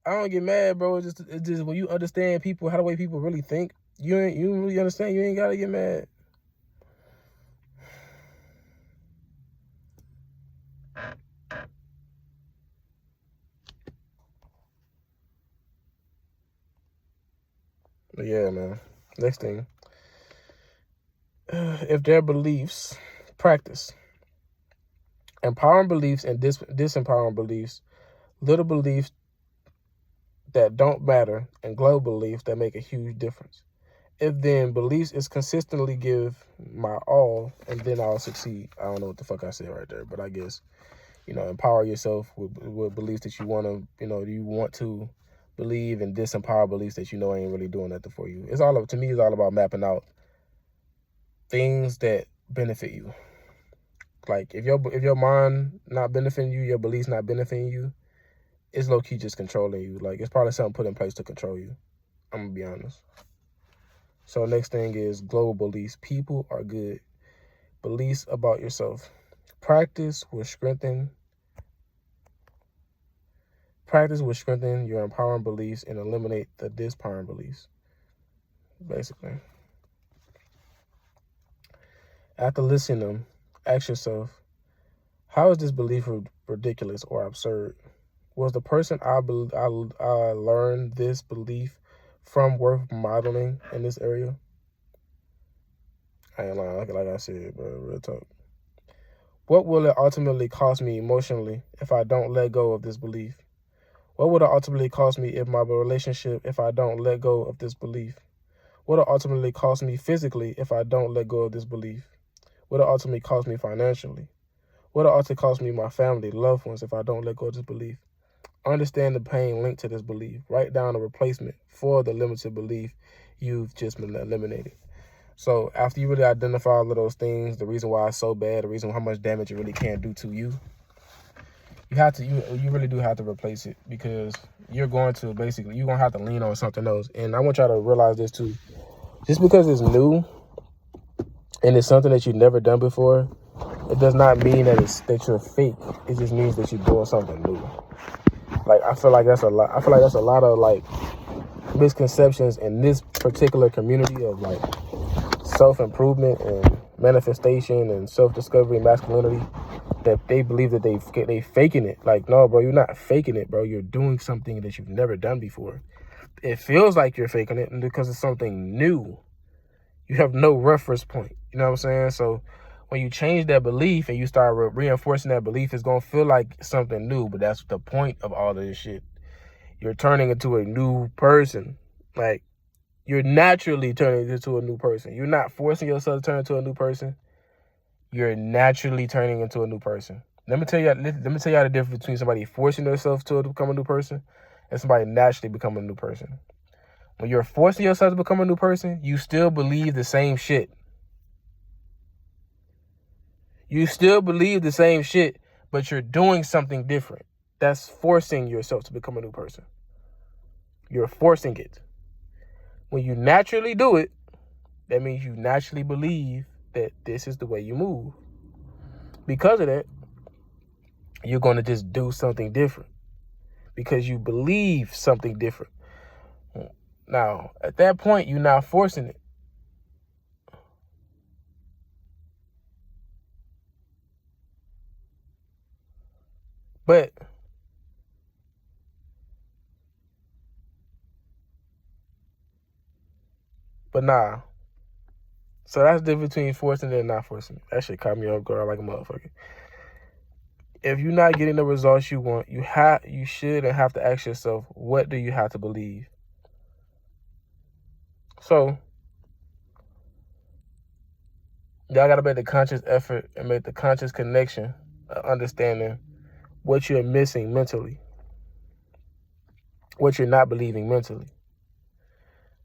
I don't get mad, bro. It's just when you understand people, how the way people really think, you really understand. You ain't gotta get mad. But yeah, man. Next thing. If their beliefs, practice. Empowering beliefs and disempowering beliefs. Little beliefs that don't matter and global beliefs that make a huge difference. If then beliefs is consistently give my all and then I'll succeed. I don't know what the fuck I said right there, but I guess, empower yourself with beliefs that you want to believe, and disempower beliefs that ain't really doing nothing for you. It's all about mapping out things that benefit you. Like if your mind not benefiting you, your beliefs not benefiting you, it's low key just controlling you. Like it's probably something put in place to control you. I'm gonna be honest. So next thing is global beliefs. People are good. Beliefs about yourself. Practice will strengthen your empowering beliefs and eliminate the disempowering beliefs. Basically. After listening to them, ask yourself, how is this belief ridiculous or absurd? Was the person I learned this belief from worth modeling in this area? I ain't lying, like I said, bro, real talk. What will it ultimately cost me emotionally if I don't let go of this belief? What would it ultimately cost me in my relationship if I don't let go of this belief? What will it ultimately cost me physically if I don't let go of this belief? What will it ultimately cost me financially? What will it ultimately cost me my family, loved ones if I don't let go of this belief? Understand the pain linked to this belief. Write down a replacement for the limited belief you've just been eliminated. So after you really identify all of those things, the reason why it's so bad, the reason how much damage it really can do to you, you really do have to replace it, because you're going to have to lean on something else. And I want y'all to realize this too. Just because it's new and it's something that you've never done before, it does not mean that you're fake. It just means that you're doing something new. Like I feel like that's a lot of like misconceptions in this particular community of like self-improvement and manifestation and self-discovery and masculinity, that they believe that they faking it. Like, no, bro, you're not faking it, bro. You're doing something that you've never done before. It feels like you're faking it because it's something new. You have no reference point. You know what I'm saying? So when you change that belief and you start reinforcing that belief, it's going to feel like something new. But that's the point of all of this shit. You're turning into a new person. Like, you're naturally turning into a new person. You're not forcing yourself to turn into a new person. You're naturally turning into a new person. Let me tell you the difference between somebody forcing themselves to become a new person and somebody naturally becoming a new person. When you're forcing yourself to become a new person, you still believe the same shit. You still believe the same shit, but you're doing something different. That's forcing yourself to become a new person. You're forcing it. When you naturally do it, that means you naturally believe that this is the way you move. Because of that, you're going to just do something different because you believe something different. Now, at that point, you're not forcing it. But nah. So that's the difference between forcing it and not forcing it. That shit caught me off guard like a motherfucker. If you're not getting the results you want, you should and have to ask yourself, what do you have to believe? So y'all got to make the conscious effort and make the conscious connection of understanding what you're missing mentally, what you're not believing mentally.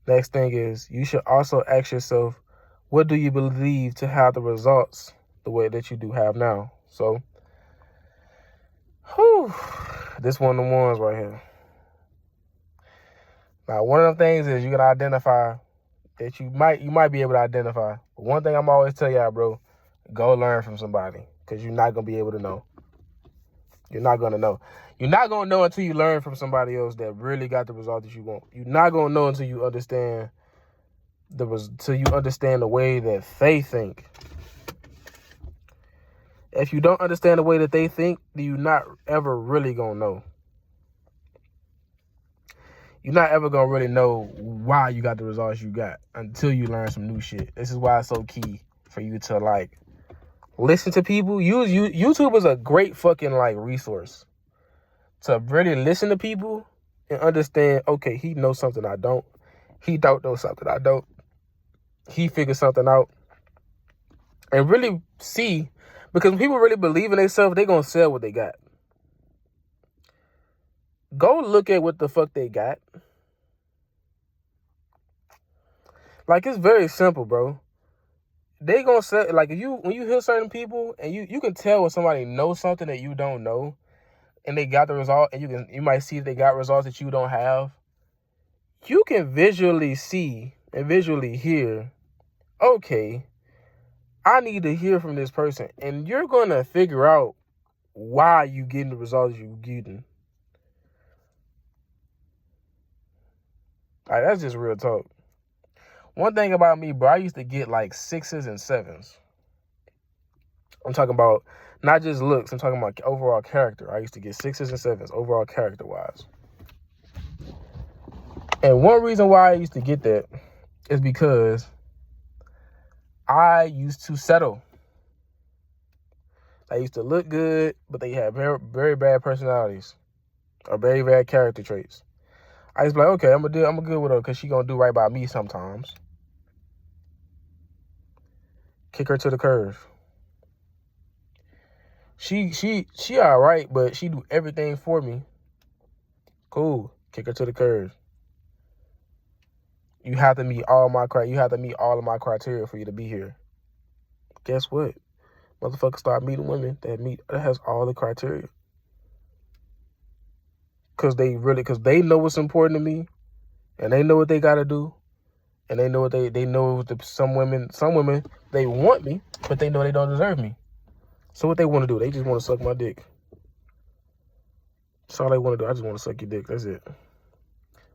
Next thing is, you should also ask yourself, what do you believe to have the results the way that you do have now? So, this one of the ones right here. Now, one of the things is you can identify that you might be able to identify. But one thing I'm always tell y'all, bro, go learn from somebody, because you're not going to be able to know. You're not going to know. You're not going to know until you learn from somebody else that really got the result that you want. You're not going to know until you understand the way that they think. If you don't understand the way that they think, then you're not ever really going to know. You're not ever going to really know why you got the results you got until you learn some new shit. This is why it's so key for you to, like, listen to people. YouTube is a great fucking, like, resource to really listen to people and understand, okay, he knows something I don't. He don't know something I don't. He figured something out. And really see, because when people really believe in themselves, they're going to sell what they got. Go look at what the fuck they got. Like, it's very simple, bro. They gonna say, like, when you hear certain people and you can tell when somebody knows something that you don't know, and they got the result, and you might see they got results that you don't have. You can visually see and visually hear, okay, I need to hear from this person, and you're gonna figure out why you getting the results you getting. Like, that's just real talk. One thing about me, bro, I used to get like 6s and 7s. I'm talking about not just looks. I'm talking about overall character. I used to get 6s and 7s overall character-wise. And one reason why I used to get that is because I used to settle. I used to look good, but they had very, very bad personalities or very bad character traits. I used to be like, okay, I'm good with her because she gonna do right by me sometimes. Kick her to the curb. She all right, but she do everything for me. Cool. Kick her to the curb. You have to meet all of my criteria for you to be here. Guess what? Motherfuckers start meeting women that has all the criteria. Cause they know what's important to me, and they know what they gotta do, and they know some women they want me, but they know they don't deserve me. So what they want to do? They just want to suck my dick. That's all they want to do. I just want to suck your dick. That's it.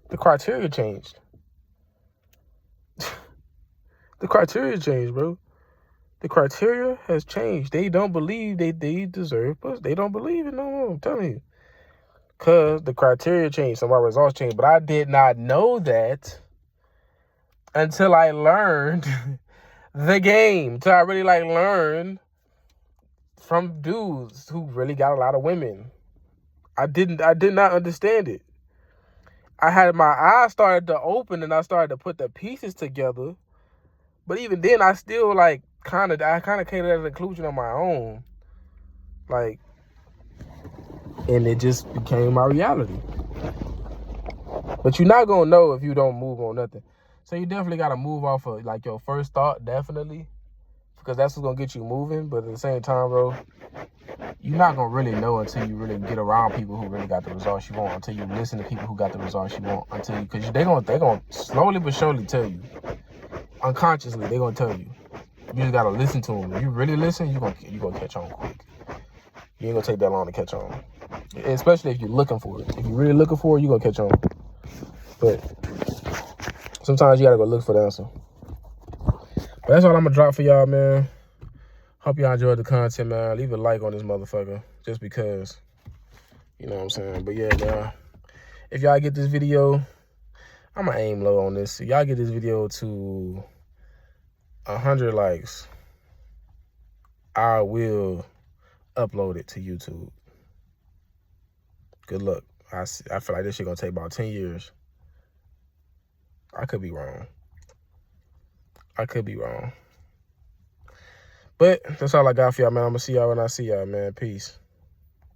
The criteria changed. The criteria changed, bro. The criteria has changed. They don't believe they deserve pussy. They don't believe it no more. I'm telling you. Because the criteria changed. So my results changed. But I did not know that until I learned the game. Until I really learned from dudes who really got a lot of women. I did not understand it. I had my eyes started to open and I started to put the pieces together. But even then, I still kind of came to that conclusion on my own. And it just became my reality. But you're not going to know if you don't move on nothing. So you definitely got to move off of your first thought, definitely. Because that's what's going to get you moving. But at the same time, bro, you're not going to really know until you really get around people who really got the results you want. Until you listen to people who got the results you want. Because they're going to slowly but surely tell you. Unconsciously, they're going to tell you. You just got to listen to them. If you really listen, you're gonna catch on quick. You ain't going to take that long to catch on. Especially if you're looking for it. If you're really looking for it, you're going to catch on. But sometimes you got to go look for the answer. But that's all I'm going to drop for y'all, man. Hope y'all enjoyed the content, man. Leave a like on this motherfucker. Just because. You know what I'm saying? But yeah, man. If y'all get this video, I'm going to aim low on this. If y'all get this video to 100 likes, I will upload it to YouTube. Good luck. I feel like this shit going to take about 10 years. I could be wrong. But that's all I got for y'all, man. I'm going to see y'all when I see y'all, man. Peace.